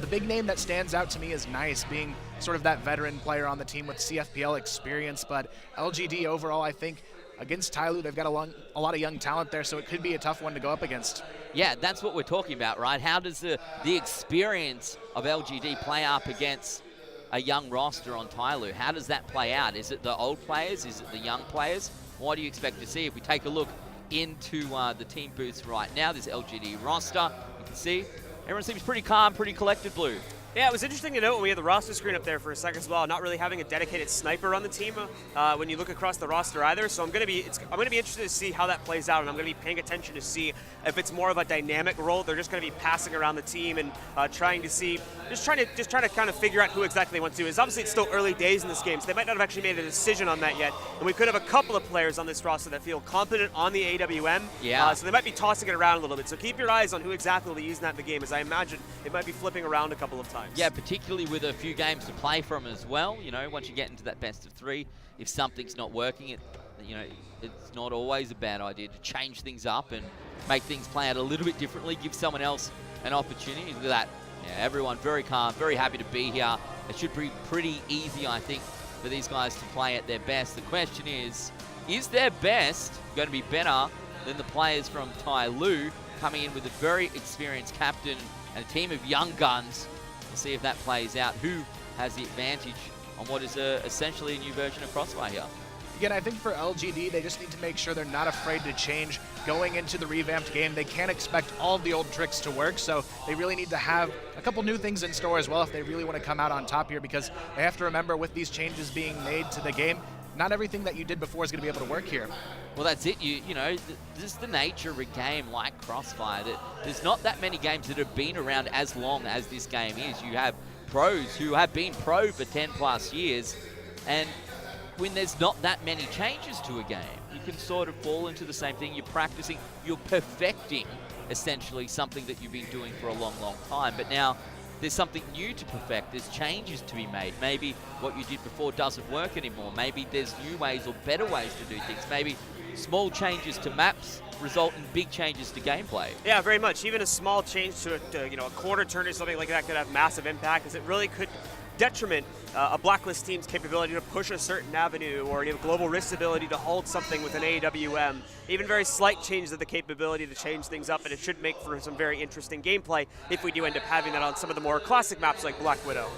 Speaker 7: the big name that stands out to me is Nice, being sort of that veteran player on the team with CFPL experience. But LGD overall, I think, against TYLOO, they've got a lot of young talent there, so it could be a tough one to go up against.
Speaker 6: Yeah, that's what we're talking about, right? How does the experience of LGD play up against a young roster on TYLOO? How does that play out? Is it the old players? Is it the young players? What do you expect to see? If we take a look into the team booths right now, this LGD roster, you can see everyone seems pretty calm, pretty collected, Blue.
Speaker 8: Yeah, it was interesting to note when we had the roster screen up there for a second as well, not really having a dedicated sniper on the team when you look across the roster either. So I'm going to be interested to see how that plays out, and I'm going to be paying attention to see if it's more of a dynamic role. They're just going to be passing around the team and trying to kind of figure out who exactly they want to do. Obviously it's still early days in this game, so they might not have actually made a decision on that yet. And we could have a couple of players on this roster that feel confident on the AWM.
Speaker 6: Yeah.
Speaker 8: So they might be tossing it around a little bit. So keep your eyes on who exactly will be using that in the game, as I imagine it might be flipping around a couple of times.
Speaker 6: Yeah, particularly with a few games to play from as well. You know, once you get into that best of 3, if something's not working, it's not always a bad idea to change things up and make things play out a little bit differently, give someone else an opportunity. Look at that. Yeah, everyone very calm, very happy to be here. It should be pretty easy, I think, for these guys to play at their best. The question is their best going to be better than the players from TYLOO coming in with a very experienced captain and a team of young guns? We'll see if that plays out. Who has the advantage on what is essentially a new version of CROSSFIRE here?
Speaker 7: Again, I think for LGD, they just need to make sure they're not afraid to change going into the revamped game. They can't expect all of the old tricks to work, so they really need to have a couple new things in store as well if they really want to come out on top here, because they have to remember with these changes being made to the game, not everything that you did before is going to be able to work here.
Speaker 6: Well, that's it. You know, this is the nature of a game like CROSSFIRE. There's not that many games that have been around as long as this game is. You have pros who have been pro for 10 plus years, and when there's not that many changes to a game, you can sort of fall into the same thing. You're practicing, you're perfecting essentially something that you've been doing for a long, long time. But now there's something new to perfect. There's changes to be made. Maybe what you did before doesn't work anymore. Maybe there's new ways or better ways to do things. Maybe small changes to maps result in big changes to gameplay.
Speaker 8: Yeah, very much. Even a small change to a quarter turn or something like that could have massive impact, because it really could detriment a Blacklist team's capability to push a certain avenue, or Global Rift's ability to hold something with an AWM. Even very slight changes of the capability to change things up, and it should make for some very interesting gameplay if we do end up having that on some of the more classic maps like Black Widow.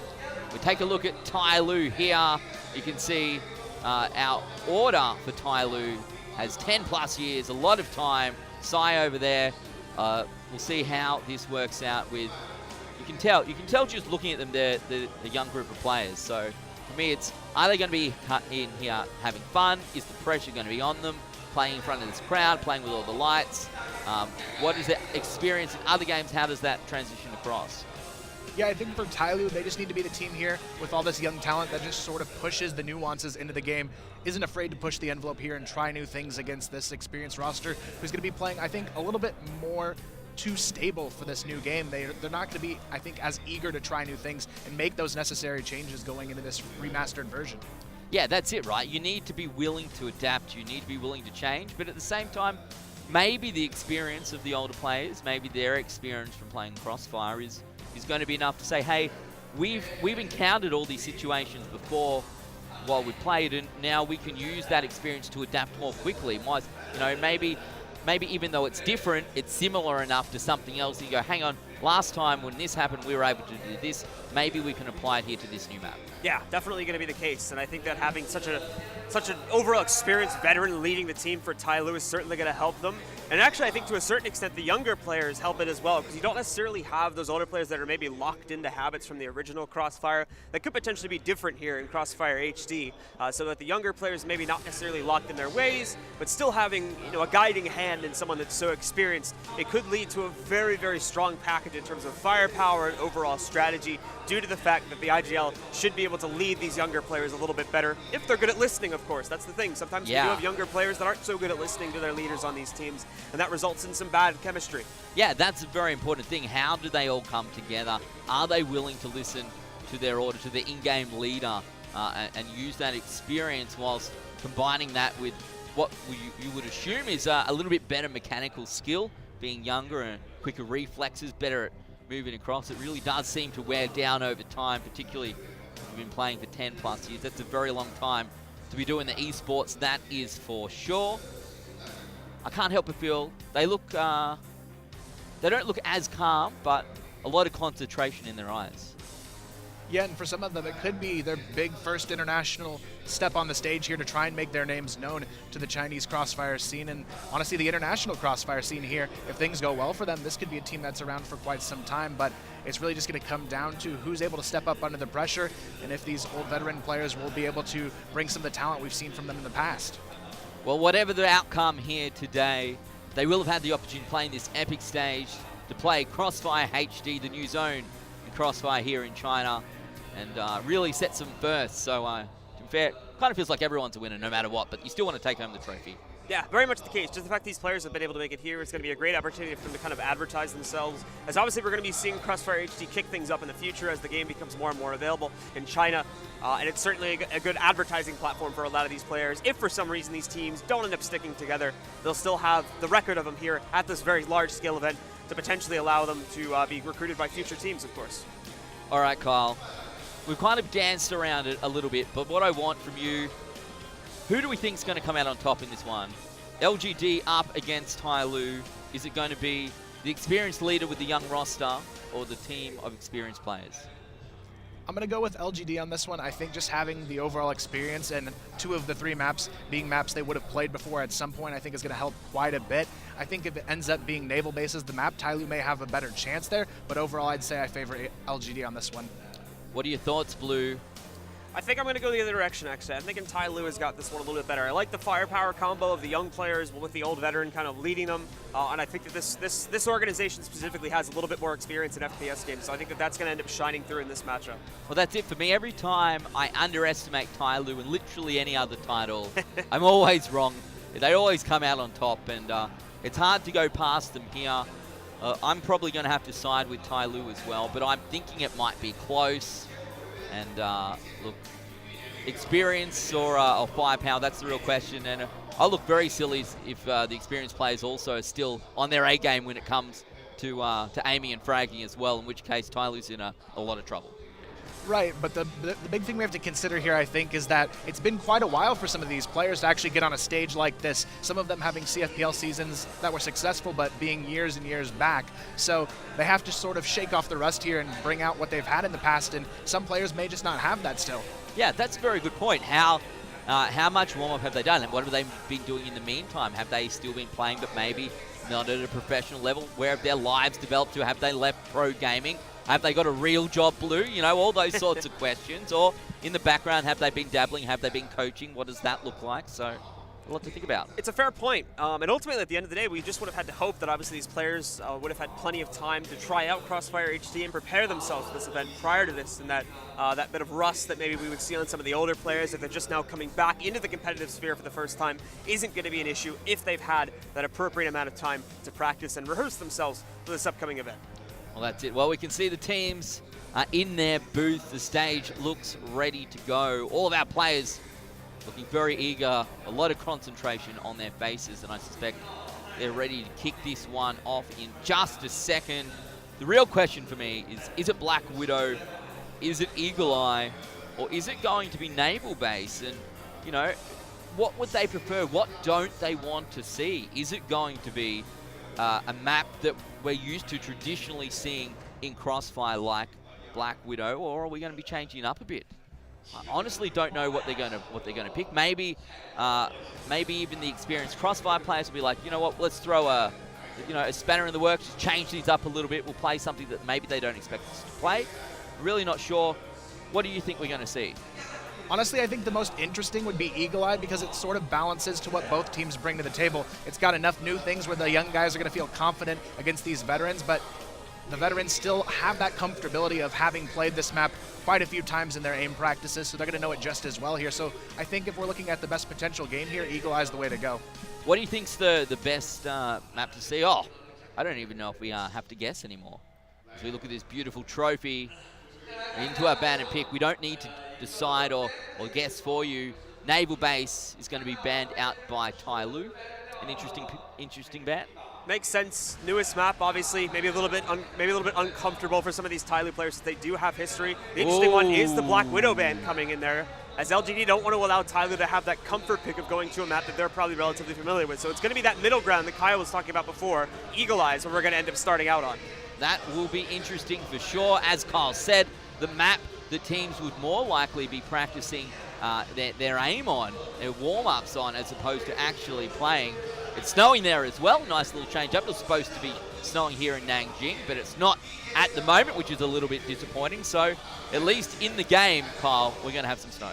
Speaker 6: We take a look at TYLOO here. You can see our order for TYLOO has 10 plus years, a lot of time. Sai over there. We'll see how this works out with. You can tell just looking at them, the young group of players. So for me, it's, are they going to be in here having fun? Is the pressure going to be on them? Playing in front of this crowd, playing with all the lights? What is their experience in other games? How does that transition across?
Speaker 7: Yeah, I think for TYLOO, they just need to be the team here with all this young talent that just sort of pushes the nuances into the game, isn't afraid to push the envelope here and try new things against this experienced roster, who's going to be playing, I think, a little bit more too stable for this new game. They're not going to be, I think, as eager to try new things and make those necessary changes going into this remastered version. Yeah,
Speaker 6: that's it, right? You need to be willing to adapt. You need to be willing to change, but at the same time, maybe the experience of the older players, maybe their experience from playing CROSSFIRE is going to be enough to say, hey, we've encountered all these situations before while we played, and now we can use that experience to adapt more quickly. Maybe even though it's different, it's similar enough to something else. You go, hang on, last time when this happened, we were able to do this. Maybe we can apply it here to this new map.
Speaker 8: Yeah, definitely going to be the case, and I think that having such an overall experienced veteran leading the team for TYLOO is certainly going to help them. And actually, I think to a certain extent, the younger players help it as well, because you don't necessarily have those older players that are maybe locked into habits from the original CROSSFIRE that could potentially be different here in CROSSFIRE HD, so that the younger players maybe not necessarily locked in their ways, but still having a guiding hand in someone that's so experienced. It could lead to a very, very strong package in terms of firepower and overall strategy, due to the fact that the IGL should be able to lead these younger players a little bit better, if they're good at listening, of course. That's the thing. Sometimes we do have younger players that aren't so good at listening to their leaders on these teams, and that results in some bad chemistry.
Speaker 6: Yeah, that's a very important thing. How do they all come together? Are they willing to listen to their order, to the in-game leader, and use that experience whilst combining that with what you would assume is a little bit better mechanical skill, being younger and quicker reflexes, better at moving across? It really does seem to wear down over time, particularly if you've been playing for 10 plus years. That's a very long time to be doing the esports, that is for sure. I can't help but feel they don't look as calm, but a lot of concentration in their eyes.
Speaker 7: Yeah, and for some of them, it could be their big first international step on the stage here to try and make their names known to the Chinese CROSSFIRE scene. And honestly, the international CROSSFIRE scene here, if things go well for them, this could be a team that's around for quite some time. But it's really just going to come down to who's able to step up under the pressure and if these old veteran players will be able to bring some of the talent we've seen from them in the past.
Speaker 6: Well, whatever the outcome here today, they will have had the opportunity to play in this epic stage, to play CROSSFIRE HD, the new zone in CROSSFIRE here in China, and really set some firsts. So, to be fair, kind of feels like everyone's a winner no matter what, but you still want to take home the trophy.
Speaker 8: Yeah, very much the case. Just the fact these players have been able to make it here, it's going to be a great opportunity for them to kind of advertise themselves. As obviously we're going to be seeing CROSSFIRE HD kick things up in the future as the game becomes more and more available in China. And it's certainly a good advertising platform for a lot of these players. If for some reason these teams don't end up sticking together, they'll still have the record of them here at this very large-scale event to potentially allow them to be recruited by future teams, of course.
Speaker 6: All right, Kyle. We've kind of danced around it a little bit, but what I want from you, who do we think is going to come out on top in this one? LGD up against TYLOO. Is it going to be the experienced leader with the young roster or the team of experienced players?
Speaker 7: I'm going to go with LGD on this one. I think just having the overall experience and 2 of the 3 maps being maps they would have played before at some point, I think is going to help quite a bit. I think if it ends up being naval bases, the map, TYLOO may have a better chance there, but overall I'd say I favor LGD on this one.
Speaker 6: What are your thoughts, Blue?
Speaker 8: I think I'm going to go the other direction, actually. I think TYLOO has got this one a little bit better. I like the firepower combo of the young players with the old veteran kind of leading them, and I think that this organization specifically has a little bit more experience in FPS games, so I think that that's going to end up shining through in this matchup.
Speaker 6: Well, that's it for me. Every time I underestimate TYLOO in literally any other title, I'm always wrong. They always come out on top, and it's hard to go past them here. I'm probably going to have to side with TYLOO as well, but I'm thinking it might be close. And look, experience or firepower, that's the real question. And I'll look very silly if the experienced players also are still on their A game when it comes to aiming and fragging as well, in which case TYLOO's in a lot of trouble.
Speaker 7: Right, but the big thing we have to consider here, I think, is that it's been quite a while for some of these players to actually get on a stage like this. Some of them having CFPL seasons that were successful, but being years and years back. So they have to sort of shake off the rust here and bring out what they've had in the past, and some players may just not have that still.
Speaker 6: Yeah, that's a very good point. How much warm-up have they done, and what have they been doing in the meantime? Have they still been playing, but maybe not at a professional level? Where have their lives developed to? Have they left pro gaming? Have they got a real job, Blue? You know, all those sorts of questions. Or in the background, have they been dabbling? Have they been coaching? What does that look like? So, a lot to think about.
Speaker 8: It's a fair point. And ultimately, at the end of the day, we just would have had to hope that obviously these players would have had plenty of time to try out CROSSFIRE HD and prepare themselves for this event prior to this, and that that bit of rust that maybe we would see on some of the older players if they're just now coming back into the competitive sphere for the first time isn't going to be an issue if they've had that appropriate amount of time to practice and rehearse themselves for this upcoming event.
Speaker 6: Well, that's it. Well, we can see the teams are in their booth. The stage looks ready to go. All of our players looking very eager, a lot of concentration on their faces, and I suspect they're ready to kick this one off in just a second. The real question for me is it Black Widow, is it Eagle Eye, or is it going to be Naval Base? And, you know, what would they prefer? What don't they want to see? Is it going to be a map that we're used to traditionally seeing in CROSSFIRE like Black Widow, or are we going to be changing it up a bit? I honestly don't know what they're going to pick. Maybe even the experienced CROSSFIRE players will be like, you know what, let's throw a spanner in the works, just change these up a little bit. We'll play something that maybe they don't expect us to play. Really not sure. What do you think we're going to see?
Speaker 7: Honestly, I think the most interesting would be Eagle Eye because it sort of balances to what both teams bring to the table. It's got enough new things where the young guys are going to feel confident against these veterans, but the veterans still have that comfortability of having played this map quite a few times in their aim practices, so they're going to know it just as well here. So I think if we're looking at the best potential game here, Eagle Eye is the way to go.
Speaker 6: What do you think's the best map to see? Oh, I don't even know if we have to guess anymore. As we look at this beautiful trophy into our ban and pick, we don't need to decide or guess for you. Naval Base is going to be banned out by TYLOO. An interesting ban.
Speaker 8: Makes sense. Newest map, obviously, maybe a little bit uncomfortable for some of these TYLOO players since they do have history. The interesting one is the Black Widow ban coming in there, as LGD don't want to allow TYLOO to have that comfort pick of going to a map that they're probably relatively familiar with. So it's going to be that middle ground that Kyle was talking about before, Eagle Eyes, where we're going to end up starting out on.
Speaker 6: That will be interesting for sure. As Kyle said, the map the teams would more likely be practicing their aim on, their warm-ups on, as opposed to actually playing. It's snowing there as well. Nice little change up. It was supposed to be snowing here in Nanjing, but it's not at the moment, which is a little bit disappointing. So at least in the game, Kyle, we're going to have some snow.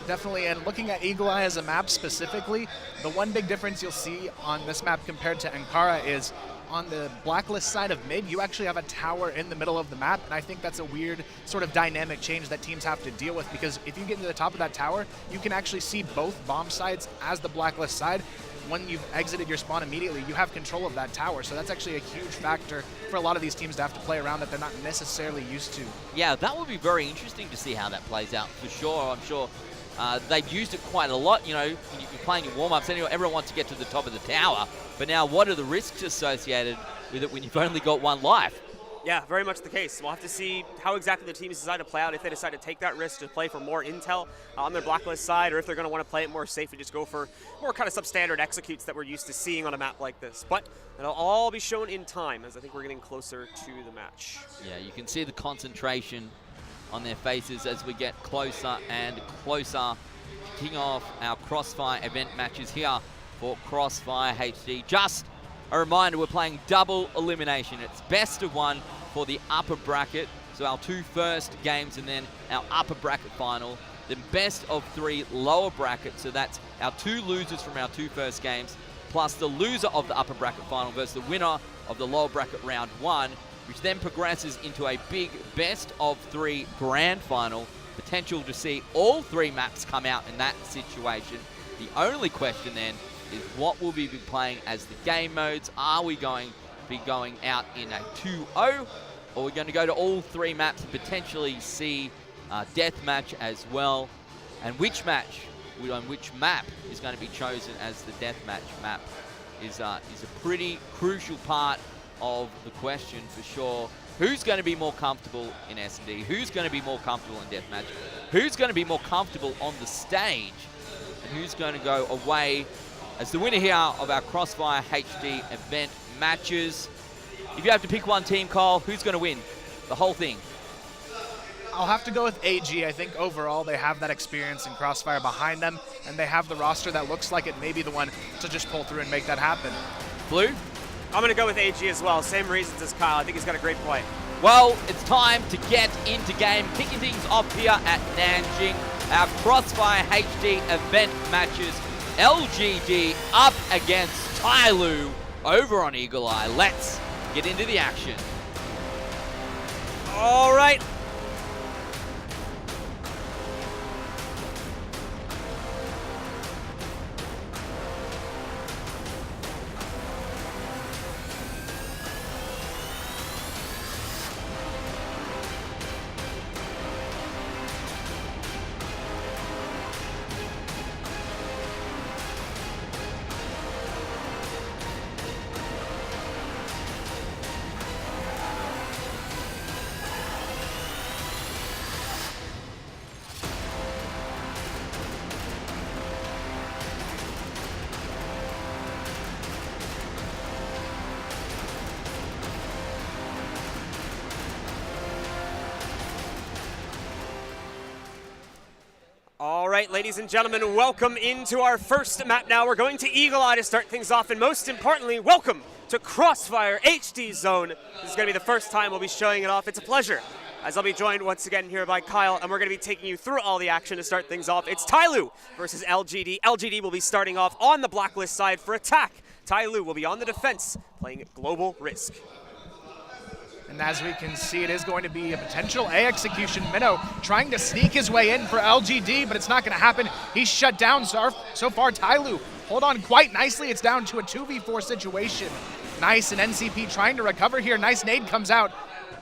Speaker 7: Definitely, and looking at Eagle Eye as a map specifically, the one big difference you'll see on this map compared to Ankara is on the blacklist side of mid, you actually have a tower in the middle of the map, and I think that's a weird sort of dynamic change that teams have to deal with, because if you get to the top of that tower, you can actually see both bomb sides as the blacklist side. When you've exited your spawn immediately, you have control of that tower, so that's actually a huge factor for a lot of these teams to have to play around that they're not necessarily used to.
Speaker 6: Yeah, that would be very interesting to see how that plays out for sure. I'm sure they've used it quite a lot. You know, when you're playing your warm-ups, anyway, everyone wants to get to the top of the tower. But now, what are the risks associated with it when you've only got one life?
Speaker 8: Yeah, very much the case. We'll have to see how exactly the teams decide to play out, if they decide to take that risk to play for more intel on their blacklist side, or if they're going to want to play it more safe and just go for more kind of substandard executes that we're used to seeing on a map like this. But it'll all be shown in time, as I think we're getting closer to the match.
Speaker 6: Yeah, you can see the concentration on their faces as we get closer and closer, kicking off our CROSSFIRE event matches here for CROSSFIRE HD. Just a reminder, we're playing double elimination. It's best of one for the upper bracket, so our two first games and then our upper bracket final. Then best of three lower bracket, so that's our two losers from our two first games, plus the loser of the upper bracket final versus the winner of the lower bracket round one, which then progresses into a big best of three grand final. Potential to see all three maps come out in that situation. The only question then is what will we be playing as the game modes? Are we going to be going out in a 2-0, or are we going to go to all three maps and potentially see deathmatch as well? And which match, on which map is going to be chosen as the deathmatch map is a pretty crucial part of the question for sure. Who's going to be more comfortable in S&D? Who's going to be more comfortable in deathmatch? Who's going to be more comfortable on the stage? And who's going to go away as the winner here of our CROSSFIRE HD event matches? If you have to pick one team, Kyle, who's going to win the whole thing?
Speaker 7: I'll have to go with AG. I think overall they have that experience in CROSSFIRE behind them, and they have the roster that looks like it may be the one to just pull through and make that happen.
Speaker 6: Blue?
Speaker 8: I'm going to go with AG as well. Same reasons as Kyle. I think he's got a great point.
Speaker 6: Well, it's time to get into game. Kicking things off here at Nanjing. Our CROSSFIRE HD event matches. LGD up against TYLOO over on Eagle Eye. Let's get into the action.
Speaker 8: All right. All right, ladies and gentlemen, welcome into our first map now. We're going to Eagle Eye to start things off, and most importantly, welcome to CROSSFIRE HD Zone. This is going to be the first time we'll be showing it off. It's a pleasure, as I'll be joined once again here by Kyle, and we're going to be taking you through all the action to start things off. It's TYLOO versus LGD. LGD will be starting off on the blacklist side for attack. TYLOO will be on the defense, playing Global Risk.
Speaker 7: And as we can see, it is going to be a potential A execution. Minnow trying to sneak his way in for LGD, but it's not going to happen. He's shut down so far. TYLOO hold on quite nicely. It's down to a 2v4 situation. Nice, and NCP trying to recover here. Nice nade comes out,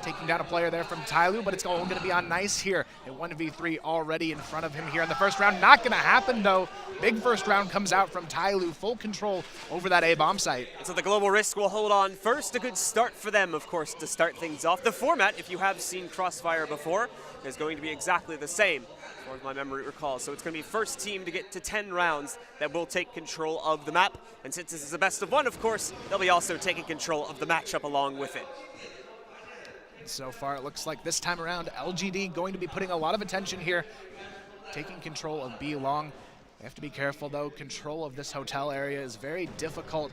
Speaker 7: taking down a player there from TYLOO, but it's all going to be on Nice here. A 1v3 already in front of him here in the first round. Not going to happen, though. Big first round comes out from TYLOO. Full control over that A bomb site.
Speaker 8: So the Global Risk will hold on first. A good start for them, of course, to start things off. The format, if you have seen CROSSFIRE before, is going to be exactly the same, as far as my memory recalls. So it's going to be first team to get to 10 rounds that will take control of the map. And since this is a best of one, of course, they'll be also taking control of the matchup along with it.
Speaker 7: so far. It looks like this time around, LGD going to be putting a lot of attention here, taking control of B long. They have to be careful though. Control of this hotel area is very difficult.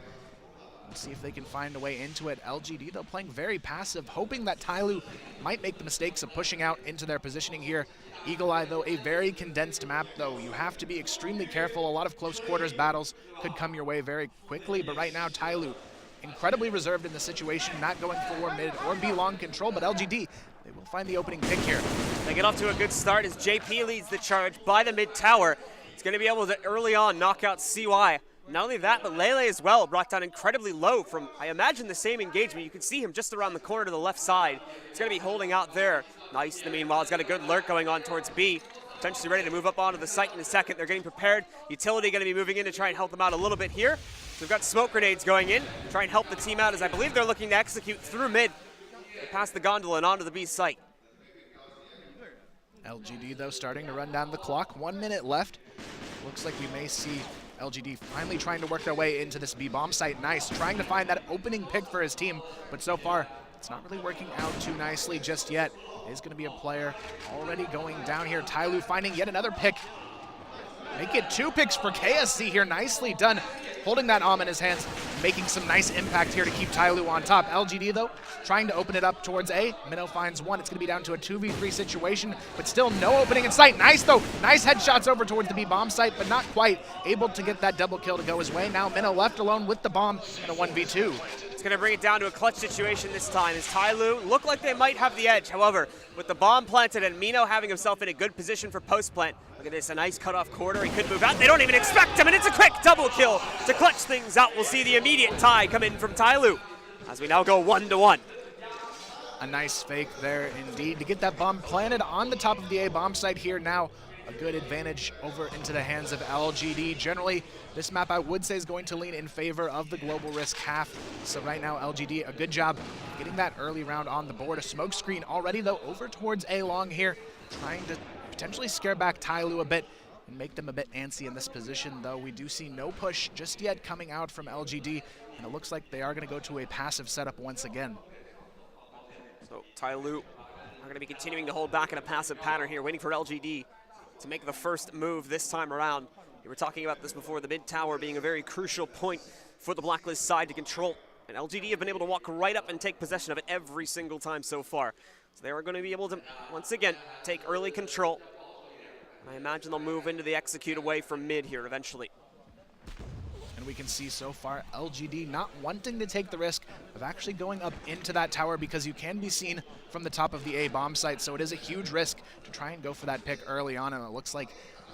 Speaker 7: Let's see if they can find a way into it. LGD though playing very passive, hoping that TYLOO might make the mistakes of pushing out into their positioning here. Eagle Eye though, a very condensed map though. You have to be extremely careful. A lot of close quarters battles could come your way very quickly, but right now TYLOO incredibly reserved in the situation, not going for mid or B long control, but LGD, they will find the opening pick here.
Speaker 8: They get off to a good start as JP leads the charge by the mid tower. He's going to be able to early on knock out CY. Not only that, but Lele as well brought down incredibly low from, I imagine, the same engagement. You can see him just around the corner to the left side. He's going to be holding out there. Nice in the meanwhile. He's got a good lurk going on towards B. Potentially ready to move up onto the site in a second. They're getting prepared. Utility going to be moving in to try and help them out a little bit here. So we've got smoke grenades going in, try and help the team out as I believe they're looking to execute through mid. Past the gondola and onto the B site.
Speaker 7: LGD though starting to run down the clock. 1 minute left. Looks like we may see LGD finally trying to work their way into this B bomb site. Nice, trying to find that opening pick for his team, but so far it's not really working out too nicely just yet. It is going to be a player already going down here. TYLOO finding yet another pick. Make it 2 picks for KSC here. Nicely done. Holding that Om in his hands, making some nice impact here to keep TYLOO on top. LGD though, trying to open it up towards A. Minnow finds 1. It's going to be down to a 2v3 situation, but still no opening in sight. Nice though. Nice headshots over towards the B bomb site, but not quite able to get that double kill to go his way. Now Minnow left alone with the bomb in a 1v2.
Speaker 8: It's going to bring it down to a clutch situation this time as TYLOO look like they might have the edge. However, with the bomb planted and Minnow having himself in a good position for post plant, look at this, a nice cutoff corridor. He could move out. They don't even expect him, and it's a quick double kill to clutch things out. We'll see the immediate tie come in from TYLOO as we now go 1-1.
Speaker 7: A nice fake there indeed to get that bomb planted on the top of the A bomb site here. Now a good advantage over into the hands of LGD. Generally, this map I would say is going to lean in favor of the global risk half. So right now, LGD, a good job getting that early round on the board. A smoke screen already though over towards A long here, trying to potentially scare back TYLOO a bit and make them a bit antsy in this position, though we do see no push just yet coming out from LGD, and it looks like they are going to go to a passive setup once again.
Speaker 8: So TYLOO are going to be continuing to hold back in a passive pattern here, waiting for LGD to make the first move this time around. We were talking about this before, the mid tower being a very crucial point for the Blacklist side to control, and LGD have been able to walk right up and take possession of it every single time so far. So they are going to be able to, once again, take early control. I imagine they'll move into the execute away from mid here eventually.
Speaker 7: And we can see so far LGD not wanting to take the risk of actually going up into that tower because you can be seen from the top of the A bomb site. So it is a huge risk to try and go for that pick early on, and it looks like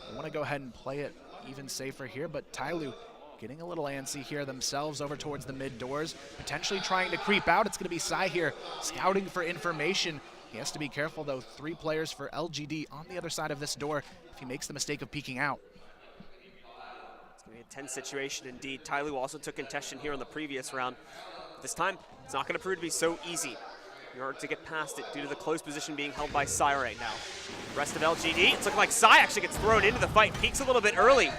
Speaker 7: they want to go ahead and play it even safer here. But TYLOO getting a little antsy here themselves over towards the mid doors, potentially trying to creep out. It's going to be Sai here scouting for information. He has to be careful though. 3 players for LGD on the other side of this door if he makes the mistake of peeking out.
Speaker 8: It's going to be a tense situation indeed. TYLOO also took contention here in the previous round. This time, it's not going to prove to be so easy in order to get past it due to the close position being held by Sai right now. The rest of LGD, it's looking like Sai actually gets thrown into the fight, peeks a little bit early.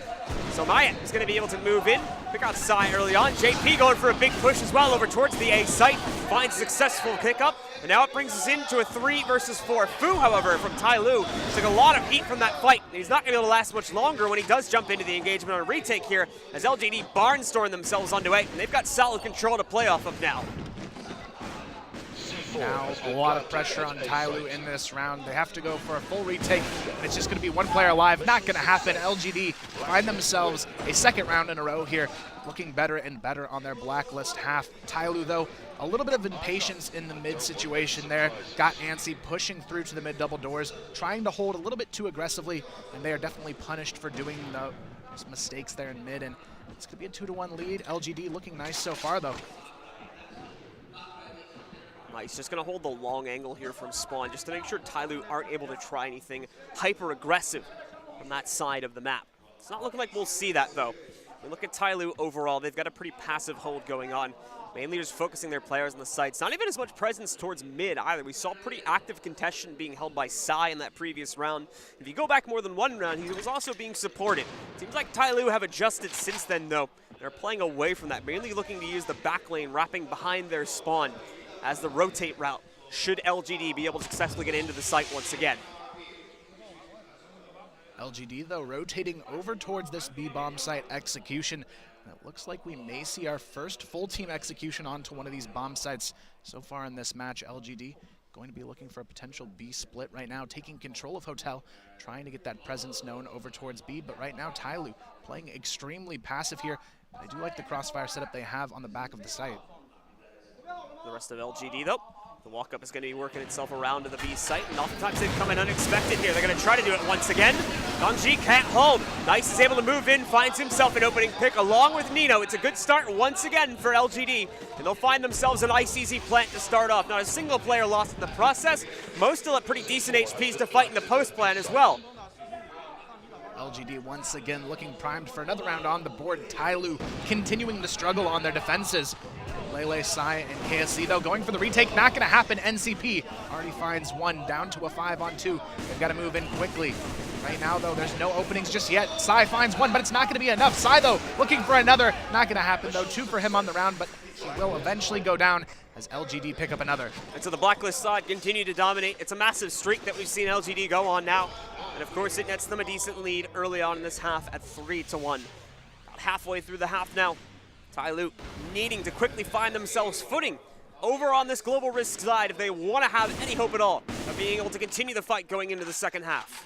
Speaker 8: So Maya is going to be able to move in, pick out Sai early on. JP going for a big push as well over towards the A site, finds a successful pickup, and now it brings us into a 3 versus 4. Fu, however, from TYLOO, took a lot of heat from that fight, and he's not going to be able to last much longer when he does jump into the engagement on a retake here, as LGD barnstorm themselves onto A, and they've got solid control to play off of now.
Speaker 7: Now a lot of pressure on TYLOO in this round. They have to go for a full retake, and it's just going to be 1 player alive. Not going to happen. LGD find themselves a 2nd round in a row here, looking better and better on their blacklist half. TYLOO, though, a little bit of impatience in the mid situation there. Got antsy, pushing through to the mid double doors, trying to hold a little bit too aggressively, and they are definitely punished for doing those mistakes there in mid, and it's going to be a 2-1 lead. LGD looking nice so far, though.
Speaker 8: Nice, just going to hold the long angle here from spawn, just to make sure TYLOO aren't able to try anything hyper-aggressive from that side of the map. It's not looking like we'll see that, though. We look at TYLOO overall, they've got a pretty passive hold going on, mainly just focusing their players on the sites. Not even as much presence towards mid either. We saw pretty active contention being held by Sai in that previous round. If you go back more than 1 round, he was also being supported. Seems like TYLOO have adjusted since then, though. They're playing away from that, mainly looking to use the back lane, wrapping behind their spawn as the rotate route should LGD be able to successfully get into the site once again.
Speaker 7: LGD, though, rotating over towards this B-bomb site execution. It looks like we may see our first full team execution onto one of these bomb sites so far in this match. LGD going to be looking for a potential B split right now, taking control of Hotel, trying to get that presence known over towards B, but right now TYLOO playing extremely passive here. I do like the crossfire setup they have on the back of the site.
Speaker 8: The rest of LGD, though, the walk-up is going to be working itself around to the B site, and oftentimes they come in unexpected here. They're going to try to do it once again. Dongji can't hold. Nice is able to move in, finds himself an opening pick along with Nino. It's a good start once again for LGD, and they'll find themselves an ice easy plant to start off. Not a single player lost in the process. Most still at pretty decent HPs to fight in the post plan as well.
Speaker 7: LGD once again looking primed for another round on the board. TYLOO continuing to struggle on their defenses. Lele, Sai, and KSC, though, going for the retake. Not going to happen. NCP already finds one, down to a 5-on-2. They've got to move in quickly. Right now, though, there's no openings just yet. Sai finds one, but it's not going to be enough. Sai, though, looking for another. Not going to happen, though. 2 for him on the round, but he will eventually go down as LGD pick up another.
Speaker 8: And so the Blacklist side continue to dominate. It's a massive streak that we've seen LGD go on now. And, of course, it nets them a decent lead early on in this half at 3-1. About halfway through the half now. TYLOO needing to quickly find themselves footing over on this global risk side if they want to have any hope at all of being able to continue the fight going into the second half.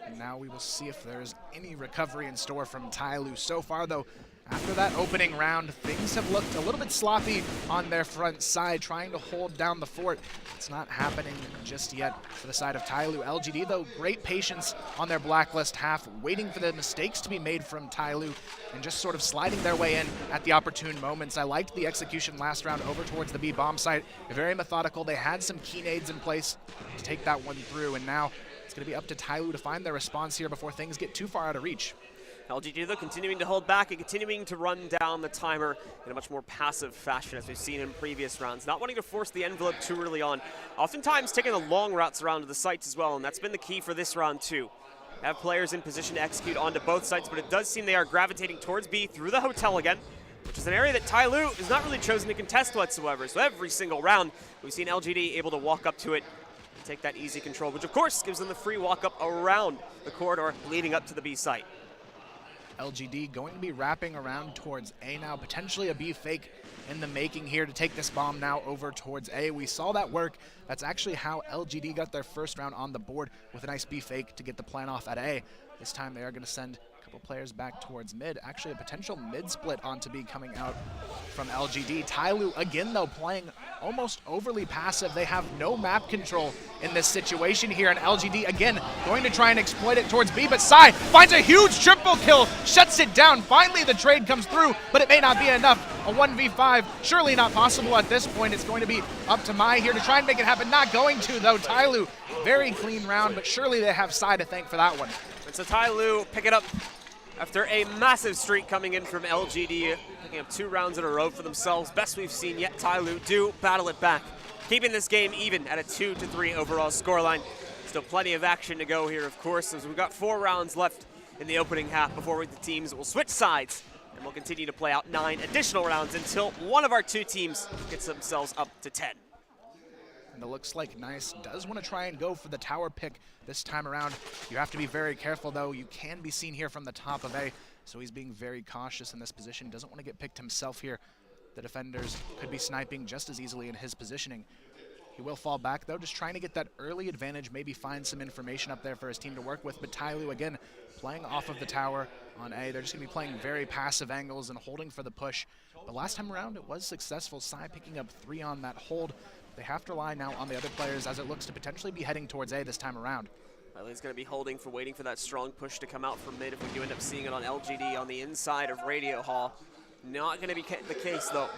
Speaker 7: And now we will see if there's any recovery in store from TYLOO. So far, though, after that opening round, things have looked a little bit sloppy on their front side, trying to hold down the fort. It's not happening just yet for the side of TYLOO. LGD, though, great patience on their Blacklist half, waiting for the mistakes to be made from TYLOO and just sort of sliding their way in at the opportune moments. I liked the execution last round over towards the B bomb site. Very methodical. They had some key nades in place to take that one through, and now it's going to be up to TYLOO to find their response here before things get too far out of reach.
Speaker 8: LGD, though, continuing to hold back and continuing to run down the timer in a much more passive fashion as we've seen in previous rounds. Not wanting to force the envelope too early on. Oftentimes taking the long routes around to the sites as well, and that's been the key for this round too. Have players in position to execute onto both sites, but it does seem they are gravitating towards B through the hotel again, which is an area that TYLOO has not really chosen to contest whatsoever. So every single round, we've seen LGD able to walk up to it and take that easy control, which of course gives them the free walk up around the corridor leading up to the B site.
Speaker 7: LGD going to be wrapping around towards A now, potentially a B fake in the making here to take this bomb now over towards A. We saw that work. That's actually how LGD got their first round on the board with a nice B fake to get the plan off at A. This time they are going to send a couple players back towards mid. Actually a potential mid split onto B coming out from LGD. TYLOO again though playing almost overly passive. They have no map control in this situation here, and LGD again going to try and exploit it towards B, but Sai finds a huge triple kill, shuts it down. Finally the trade comes through, but it may not be enough. A 1v5, surely not possible at this point. It's going to be up to Mai here to try and make it happen. Not going to though. TYLOO, very clean round, but surely they have Sai to thank for that one.
Speaker 8: And so TYLOO pick it up after a massive streak coming in from LGD, picking up 2 rounds in a row for themselves. Best we've seen yet. TYLOO do battle it back, keeping this game even at a 2-3 overall scoreline. Still plenty of action to go here, of course, as we've got 4 rounds left in the opening half before the teams will switch sides, and we'll continue to play out 9 additional rounds until one of our 2 teams gets themselves up to 10.
Speaker 7: And it looks like Nice does want to try and go for the tower pick this time around. You have to be very careful, though. You can be seen here from the top of A, so he's being very cautious in this position. Doesn't want to get picked himself here. The defenders could be sniping just as easily in his positioning. He will fall back, though, just trying to get that early advantage, maybe find some information up there for his team to work with. But TYLOO, again, playing off of the tower on A. They're just going to be playing very passive angles and holding for the push. But last time around, it was successful. Sai picking up 3 on that hold. They have to rely now on the other players as it looks to potentially be heading towards A this time around.
Speaker 8: Riley's going to be holding for waiting for that strong push to come out from mid if we do end up seeing it on LGD on the inside of Radio Hall. Not going to be the case, though.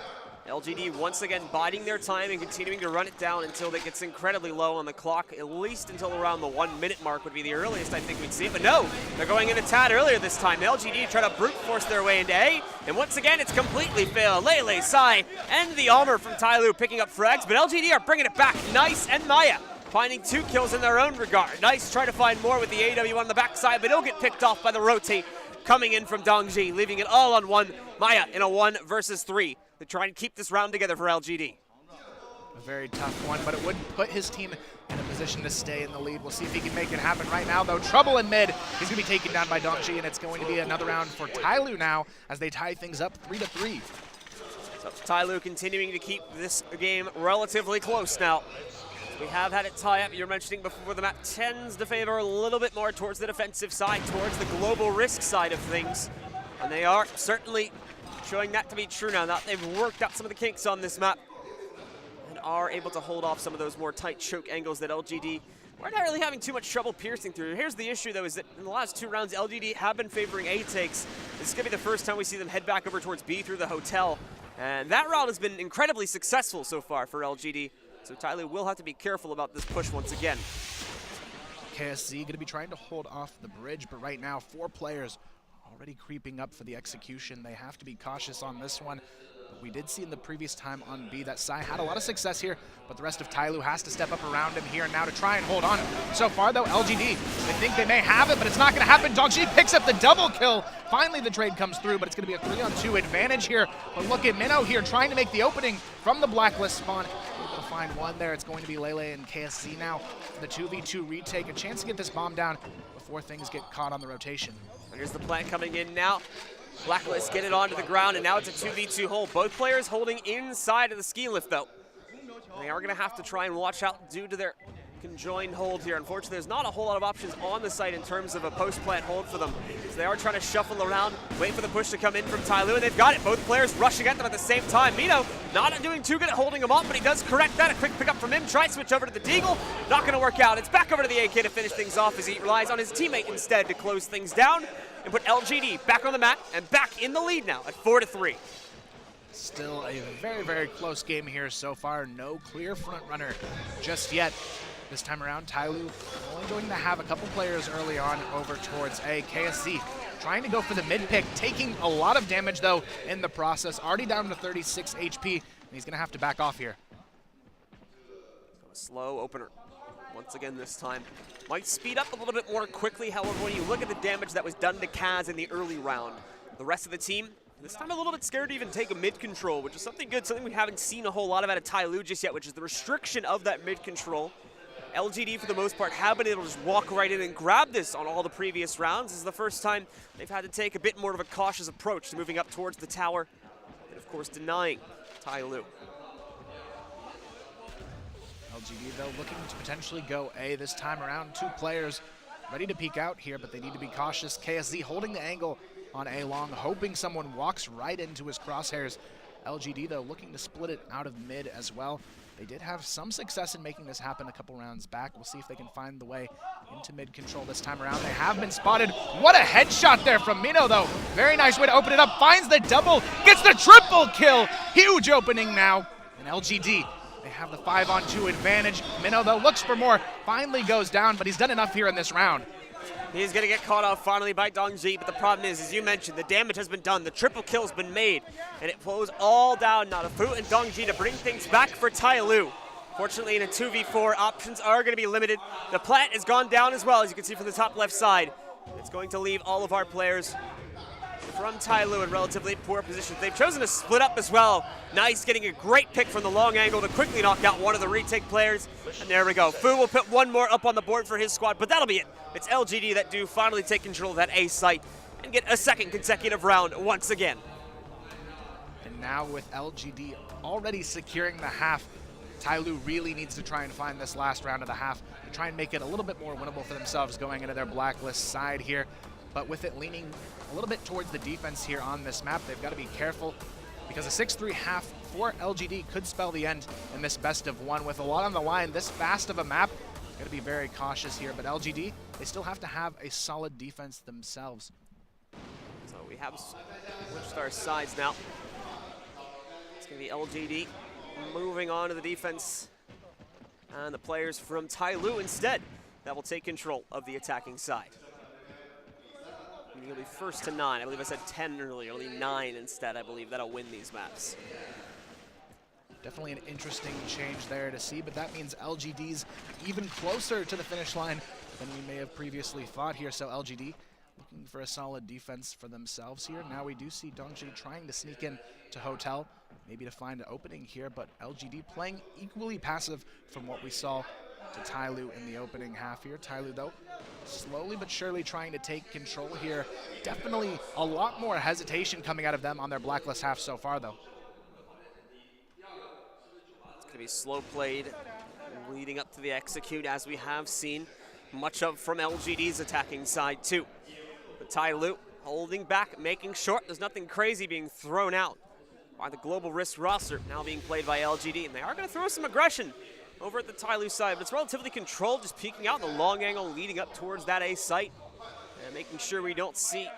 Speaker 8: LGD once again biding their time and continuing to run it down until it gets incredibly low on the clock, at least until around the 1 minute mark would be the earliest I think we'd see it. But no, they're going in a tad earlier this time. LGD try to brute force their way into A, and once again it's completely failed. Lele, Sai, and the armor from TYLOO picking up frags, but LGD are bringing it back. Nice and Maya finding 2 kills in their own regard. Nice try to find more with the AW on the backside, but it'll get picked off by the rotate coming in from Dongji, leaving it all on 1. Maya in a 1 versus 3. They try and keep this round together for LGD.
Speaker 7: A very tough one, but it would put his team in a position to stay in the lead. We'll see if he can make it happen right now, though. Trouble in mid. He's going to be taken down by Dongji, and it's going to be another round for TYLOO now as they tie things up 3-3.
Speaker 8: So TYLOO continuing to keep this game relatively close now. We have had it tie up. You're mentioning before the map tends to favor a little bit more towards the defensive side, towards the global risk side of things. And they are certainly showing that to be true now. They've worked out some of the kinks on this map and are able to hold off some of those more tight choke angles that LGD we're not really having too much trouble piercing through. Here's the issue, though, is that in the last 2 rounds, LGD have been favoring A takes. This is going to be the first time we see them head back over towards B through the hotel. And that route has been incredibly successful so far for LGD. So TYLOO will have to be careful about this push once again.
Speaker 7: KSZ going to be trying to hold off the bridge, but right now 4 players already creeping up for the execution. They have to be cautious on this one. But we did see in the previous time on B that Sai had a lot of success here, but the rest of TYLOO has to step up around him here now to try and hold on. So far, though, LGD, they think they may have it, but it's not going to happen. Dongji picks up the double kill. Finally, the trade comes through, but it's going to be a 3-on-2 advantage here. But look at Minnow here trying to make the opening from the blacklist spawn. Able to find one there. It's going to be Lele and KSZ now. The 2v2 retake, a chance to get this bomb down before things get caught on the rotation.
Speaker 8: And here's the plant coming in now. Blacklist get it onto the ground, and now it's a 2v2 hold. Both players holding inside of the ski lift, though. They are going to have to try and watch out due to their conjoined hold here. Unfortunately, there's not a whole lot of options on the site in terms of a post-plant hold for them. So they are trying to shuffle around, wait for the push to come in from TYLOO, and they've got it. Both players rushing at them at the same time. Mino not doing too good at holding him off, but he does correct that. A quick pickup from him. Try switch over to the Deagle. Not going to work out. It's back over to the AK to finish things off as he relies on his teammate instead to close things down and put LGD back on the map and back in the lead now at 4-3.
Speaker 7: Still a very, very close game here so far. No clear front runner just yet. This time around, TYLOO only going to have a couple players early on over towards A. KSZ trying to go for the mid pick, taking a lot of damage, though, in the process. Already down to 36 HP, and he's going to have to back off here.
Speaker 8: A slow opener. Once again this time. Might speed up a little bit more quickly, however, when you look at the damage that was done to Kaz in the early round, the rest of the team, this time a little bit scared to even take a mid control, which is something good, something we haven't seen a whole lot of out of TYLOO just yet, which is the restriction of that mid control. LGD, for the most part, have been able to just walk right in and grab this on all the previous rounds. This is the first time they've had to take a bit more of a cautious approach to moving up towards the tower and, of course, denying TYLOO.
Speaker 7: LGD, though, looking to potentially go A this time around. 2 players ready to peek out here, but they need to be cautious. KSZ holding the angle on A long, hoping someone walks right into his crosshairs. LGD, though, looking to split it out of mid as well. They did have some success in making this happen a couple rounds back. We'll see if they can find the way into mid control this time around. They have been spotted. What a headshot there from Mino, though. Very nice way to open it up. Finds the double, gets the triple kill. Huge opening now. And LGD, they have the 5-on-2 advantage. Mino, though, looks for more. Finally goes down, but he's done enough here in this round.
Speaker 8: He's going to get caught off finally by Dongji, but the problem is, as you mentioned, the damage has been done. The triple kill's been made, and it flows all down now to Fu and Dongji to bring things back for TYLOO. Fortunately, in a 2v4, options are going to be limited. The plant has gone down as well, as you can see from the top left side. It's going to leave all of our players from TYLOO in relatively poor positions. They've chosen to split up as well. Nice, getting a great pick from the long angle to quickly knock out one of the retake players. And there we go. Fu will put one more up on the board for his squad, but that'll be it. It's LGD that do finally take control of that A site and get a second consecutive round once again.
Speaker 7: And now with LGD already securing the half, TYLOO really needs to try and find this last round of the half to try and make it a little bit more winnable for themselves going into their blacklist side here. But with it leaning a little bit towards the defense here on this map, they've got to be careful because a 6-3 half for LGD could spell the end in this best of 1. With a lot on the line, this fast of a map, got to be very cautious here. But LGD, they still have to have a solid defense themselves.
Speaker 8: So we have switched our sides now. It's going to be LGD moving on to the defense. And the players from TYLOO instead that will take control of the attacking side. You'll be first to 9. I believe I said 10 earlier, only 9 instead. I believe that'll win these maps.
Speaker 7: Definitely an interesting change there to see, but that means LGD's even closer to the finish line than we may have previously thought here. So LGD looking for a solid defense for themselves here. Now we do see Dongji trying to sneak in to Hotel, maybe to find an opening here, but LGD playing equally passive from what we saw to TYLOO in the opening half here. TYLOO, though, slowly but surely trying to take control here. Definitely a lot more hesitation coming out of them on their blacklist half so far, though.
Speaker 8: It's going to be slow played, leading up to the execute, as we have seen much of from LGD's attacking side, too. But TYLOO holding back, making sure there's nothing crazy being thrown out by the Global Risk roster, now being played by LGD. And they are going to throw some aggression over at the TYLOO side, but it's relatively controlled, just peeking out in the long angle, leading up towards that A site, and making sure we don't see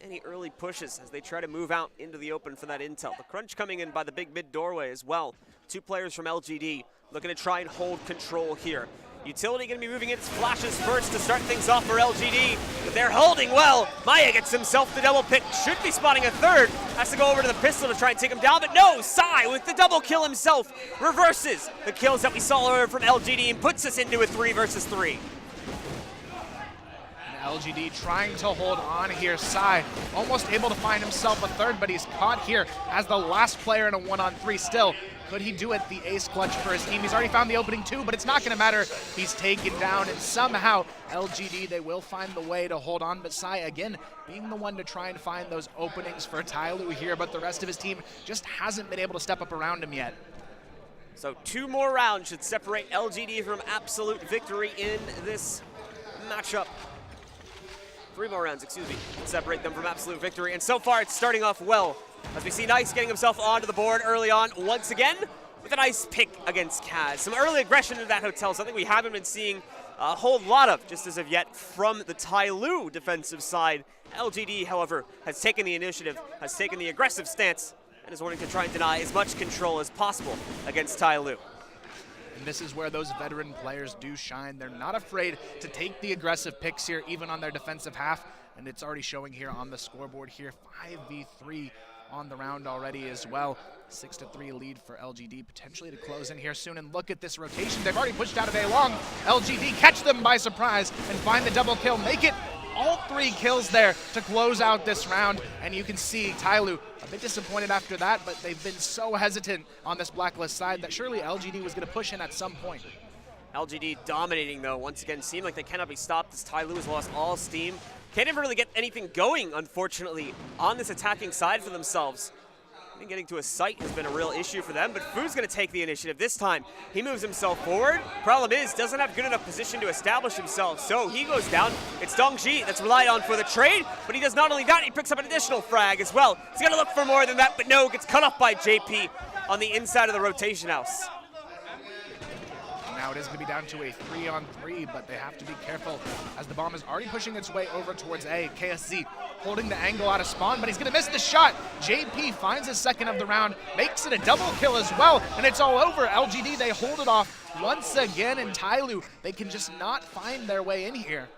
Speaker 8: any early pushes as they try to move out into the open for that intel. The crunch coming in by the big mid doorway as well. Two players from LGD looking to try and hold control here. Utility going to be moving in its flashes first to start things off for LGD, but they're holding well. Maya gets himself the double pick, should be spotting a third. Has to go over to the pistol to try and take him down, but no, Sai with the double kill himself reverses the kills that we saw earlier from LGD and puts us into a 3 versus 3.
Speaker 7: And LGD trying to hold on here. Sai almost able to find himself a third, but he's caught here as the last player in a 1-on-3 still. Could he do it, the ace clutch for his team? He's already found the opening too, but it's not going to matter. He's taken down, and somehow LGD, they will find the way to hold on. But Sai, again, being the one to try and find those openings for TYLOO here, but the rest of his team just hasn't been able to step up around him yet.
Speaker 8: So 2 more rounds should separate LGD from absolute victory in this matchup. 3 more rounds, excuse me, separate them from absolute victory. And so far, it's starting off well, as we see Nice getting himself onto the board early on once again with a nice pick against Kaz. Some early aggression into that Hotel, something we haven't been seeing a whole lot of just as of yet from the TYLOO defensive side. LGD, however, has taken the initiative, has taken the aggressive stance, and is wanting to try and deny as much control as possible against TYLOO.
Speaker 7: And this is where those veteran players do shine. They're not afraid to take the aggressive picks here, even on their defensive half, and it's already showing here on the scoreboard here. 5v3 on the round already as well. 6-3 lead for LGD, potentially to close in here soon. And look at this rotation. They've already pushed out of A long. LGD catch them by surprise and find the double kill. Make it all 3 kills there to close out this round. And you can see TYLOO a bit disappointed after that, but they've been so hesitant on this blacklist side that surely LGD was going to push in at some point.
Speaker 8: LGD dominating, though, once again, seem like they cannot be stopped as TYLOO has lost all steam. Can't even really get anything going, unfortunately, on this attacking side for themselves. I think getting to a site has been a real issue for them, but Fu's going to take the initiative this time. He moves himself forward. Problem is, doesn't have good enough position to establish himself, so he goes down. It's Dongji that's relied on for the trade, but he does not only that, he picks up an additional frag as well. He's going to look for more than that, but no, gets cut off by JP on the inside of the rotation house.
Speaker 7: Now it is going to be down to a 3-on-3, but they have to be careful as the bomb is already pushing its way over towards A. KSZ holding the angle out of spawn, but he's going to miss the shot. JP finds his second of the round, makes it a double kill as well, and it's all over. LGD, they hold it off once again, and TYLOO, they can just not find their way in here.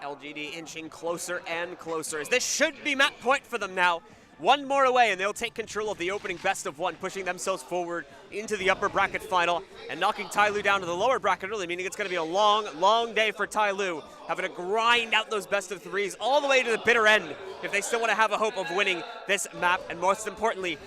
Speaker 8: LGD inching closer and closer, as this should be map point for them now. 1 more away, and they'll take control of the opening best of 1, pushing themselves forward into the upper bracket final and knocking TYLOO down to the lower bracket early, meaning it's going to be a long, long day for TYLOO, having to grind out those best of 3s all the way to the bitter end if they still want to have a hope of winning this map, and most importantly,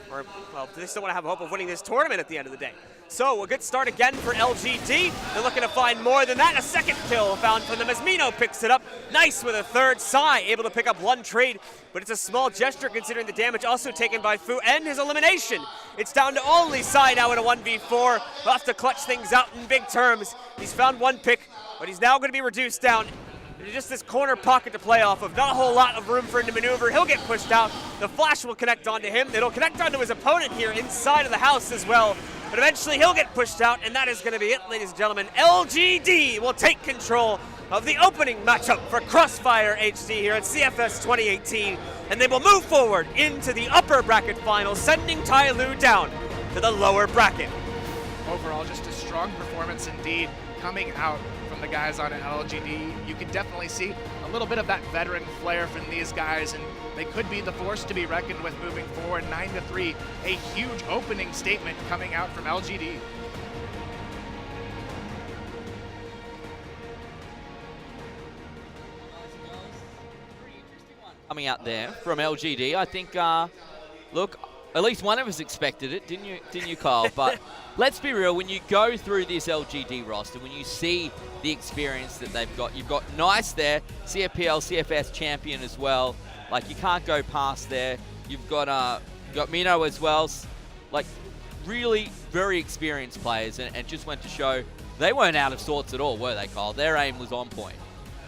Speaker 8: they still want to have a hope of winning this tournament at the end of the day. So a good start again for LGD. They're looking to find more than that. A second kill found from them as Mino picks it up. Nice with a third. Sai able to pick up 1 trade, but it's a small gesture considering the damage also taken by Fu and his elimination. It's down to only Sai now in a 1v4. We'll have to clutch things out in big terms. He's found 1 pick, but he's now going to be reduced down into just this corner pocket to play off of. Not a whole lot of room for him to maneuver. He'll get pushed out. The flash will connect onto him. It'll connect onto his opponent here inside of the house as well. But eventually he'll get pushed out, and that is going to be it, ladies and gentlemen. LGD will take control of the opening matchup for CROSSFIRE HD here at CFS 2018, and they will move forward into the upper bracket final, sending TYLOO down to the lower bracket.
Speaker 7: Overall, just a strong performance indeed coming out from the guys on LGD. You can definitely see a little bit of that veteran flair from these guys, and they could be the force to be reckoned with moving forward. 9-3, a huge opening statement coming out from LGD.
Speaker 6: coming out there from LGD. I think, look, at least one of us expected it, didn't you, Kyle? But let's be real, when you go through this LGD roster, when you see the experience that they've got, you've got Nice there, CFPL, CFS champion as well. Like, you can't go past there. You've got Mino as well. Like, really very experienced players, and just went to show they weren't out of sorts at all, were they, Kyle? Their aim was on point.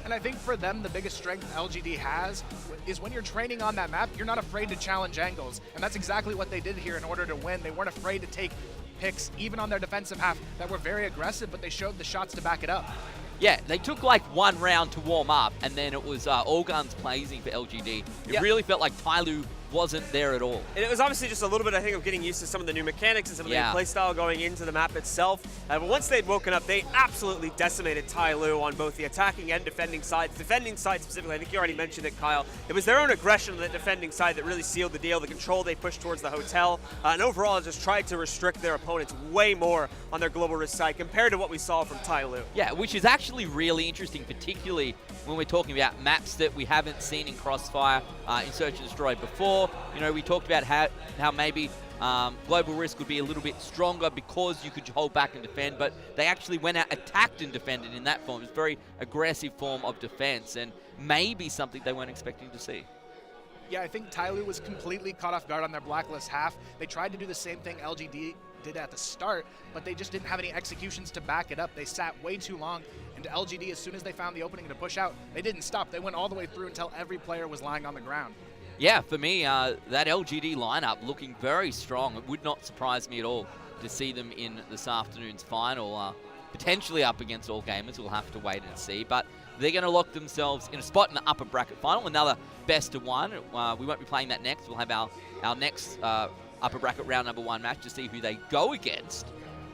Speaker 7: And I think for them, the biggest strength LGD has is when you're training on that map, you're not afraid to challenge angles. And that's exactly what they did here in order to win. They weren't afraid to take picks, even on their defensive half, that were very aggressive, but they showed the shots to back it up.
Speaker 6: Yeah, they took like one round to warm up, and then it was all guns blazing for LGD. It really felt like TYLOO wasn't there at all.
Speaker 8: And it was obviously just a little bit, I think, of getting used to some of the new mechanics and some of the new playstyle going into the map itself. But once they'd woken up, they absolutely decimated TYLOO on both the attacking and defending sides. Defending side specifically, I think you already mentioned it, Kyle. It was their own aggression on the defending side that really sealed the deal. The control they pushed towards the hotel, and overall just tried to restrict their opponents way more on their global risk side compared to what we saw from TYLOO.
Speaker 6: Yeah, which is actually really interesting, particularly when we're talking about maps that we haven't seen in Crossfire, in Search and Destroy before. You know, we talked about how maybe global risk would be a little bit stronger because you could hold back and defend, but they actually went out, attacked and defended in that form. It's a very aggressive form of defense, and maybe something they weren't expecting to see.
Speaker 7: Yeah, I think TYLOO was completely caught off guard on their blacklist half. They tried to do the same thing LGD did at the start, but they just didn't have any executions to back it up. They sat way too long, and LGD, as soon as they found the opening to push out, they didn't stop. They went all the way through until every player was lying on the ground.
Speaker 6: Yeah, for me, that LGD lineup looking very strong. It would not surprise me at all to see them in this afternoon's final, potentially up against All Gamers. We'll have to wait and see, but they're going to lock themselves in a spot in the upper bracket final, another best of one. We won't be playing that next. We'll have our next upper bracket round number 1 match to see who they go against.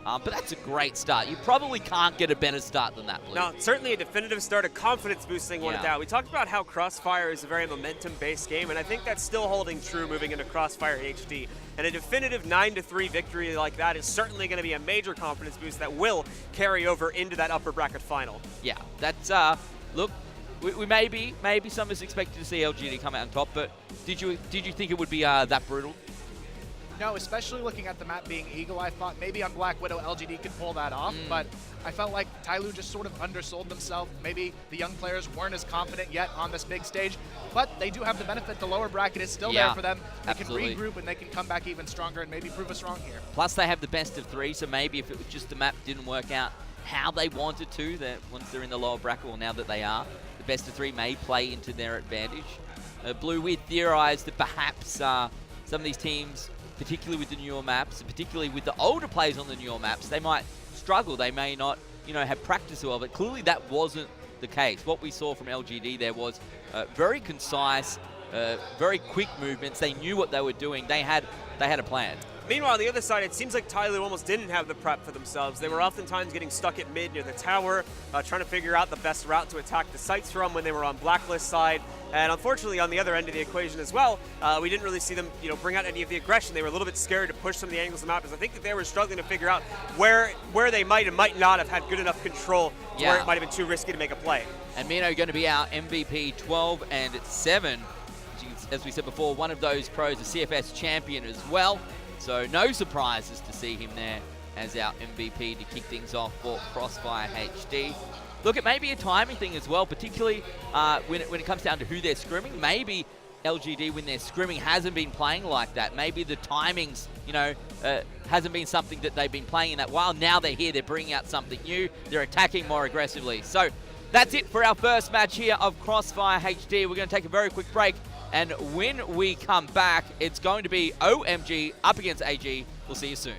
Speaker 6: But that's a great start. You probably can't get a better start than that, Blue.
Speaker 8: No, certainly a definitive start, a confidence-boosting one at that. We talked about how Crossfire is a very momentum-based game, and I think that's still holding true moving into Crossfire HD. And a definitive 9-3 victory like that is certainly going to be a major confidence boost that will carry over into that upper bracket final.
Speaker 6: Yeah, that's, look, we maybe some of us expected to see LGD come out on top, but did you think it would be that brutal?
Speaker 7: No, especially looking at the map being Eagle, I thought maybe on Black Widow LGD could pull that off, but I felt like TYLOO just sort of undersold themselves. Maybe the young players weren't as confident yet on this big stage, but they do have the benefit. The lower bracket is still there for them. They can regroup and they can come back even stronger and maybe prove us wrong here.
Speaker 6: Plus they have the best of 3, so maybe if it was just the map didn't work out how they wanted to, that once they're in the lower bracket, well, now that they are, the best of 3 may play into their advantage. Blue, we theorized that perhaps some of these teams, particularly with the newer maps, and particularly with the older players on the newer maps, they might struggle. They may not, have practice well, but clearly that wasn't the case. What we saw from LGD there was very concise, very quick movements. They knew what they were doing. They had a plan.
Speaker 8: Meanwhile, on the other side, it seems like TYLOO almost didn't have the prep for themselves. They were oftentimes getting stuck at mid near the tower, trying to figure out the best route to attack the sites from when they were on Blacklist side. And unfortunately, on the other end of the equation as well, we didn't really see them, bring out any of the aggression. They were a little bit scared to push some of the angles of the map, because I think that they were struggling to figure out where they might and might not have had good enough control to where it might have been too risky to make a play.
Speaker 6: And Mino going to be our MVP 12 and 7. As we said before, one of those pros, a CFS champion as well. So no surprises to see him there as our MVP to kick things off for Crossfire HD. Look, it may be a timing thing as well, particularly when it comes down to who they're scrimming. Maybe LGD, when they're scrimming, hasn't been playing like that. Maybe the timings, hasn't been something that they've been playing in that while. Now they're here, they're bringing out something new. They're attacking more aggressively. So that's it for our first match here of Crossfire HD. We're going to take a very quick break. And when we come back, it's going to be OMG up against AG. We'll see you soon.